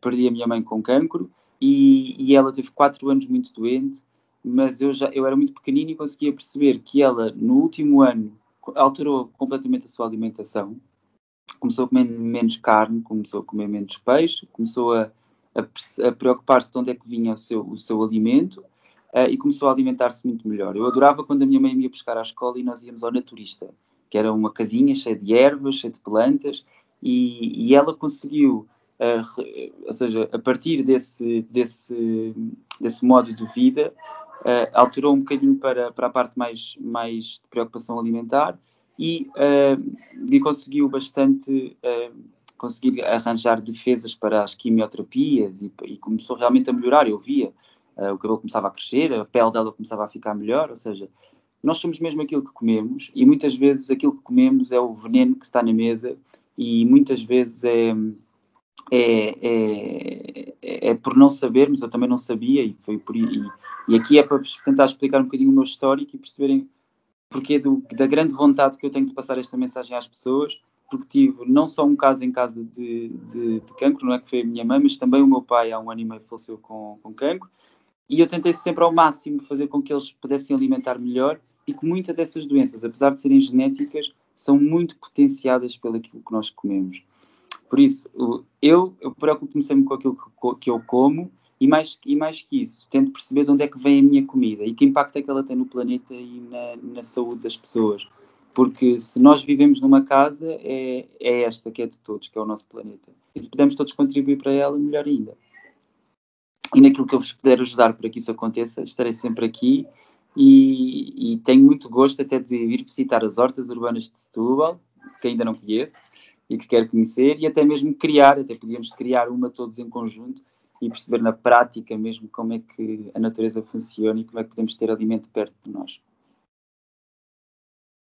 perdi a minha mãe com cancro e ela teve 4 anos muito doente, mas eu era muito pequenino e conseguia perceber que ela, no último ano, alterou completamente a sua alimentação. Começou a comer menos carne, começou a comer menos peixe, começou a preocupar-se de onde é que vinha o seu alimento e começou a alimentar-se muito melhor. Eu adorava quando a minha mãe me ia buscar à escola e nós íamos ao naturista, que era uma casinha cheia de ervas, cheia de plantas, e ela conseguiu, ou seja, a partir desse modo de vida, alterou um bocadinho para a parte mais de preocupação alimentar e conseguiu bastante conseguir arranjar defesas para as quimioterapias e começou realmente a melhorar. Eu via o cabelo começava a crescer, a pele dela começava a ficar melhor, ou seja, nós somos mesmo aquilo que comemos e muitas vezes aquilo que comemos é o veneno que está na mesa e muitas vezes é por não sabermos, eu também não sabia e aqui é para vos tentar explicar um bocadinho o meu histórico e perceberem porque da grande vontade que eu tenho de passar esta mensagem às pessoas, porque tive não só um caso em casa de cancro, não é que foi a minha mãe, mas também o meu pai há 1 ano e meio faleceu com cancro, e eu tentei sempre ao máximo fazer com que eles pudessem alimentar melhor e que muitas dessas doenças, apesar de serem genéticas, são muito potenciadas pelo aquilo que nós comemos. Por isso, eu preocupo-me sempre com aquilo que eu como e mais que isso, tento perceber de onde é que vem a minha comida e que impacto é que ela tem no planeta e na saúde das pessoas. Porque se nós vivemos numa casa, é esta que é de todos, que é o nosso planeta. E se pudermos todos contribuir para ela, melhor ainda. E naquilo que eu vos puder ajudar para que isso aconteça, estarei sempre aqui e tenho muito gosto até de ir visitar as hortas urbanas de Setúbal, que ainda não conheço e que quero conhecer, e até mesmo até podíamos criar uma todos em conjunto e perceber na prática mesmo como é que a natureza funciona e como é que podemos ter alimento perto de nós.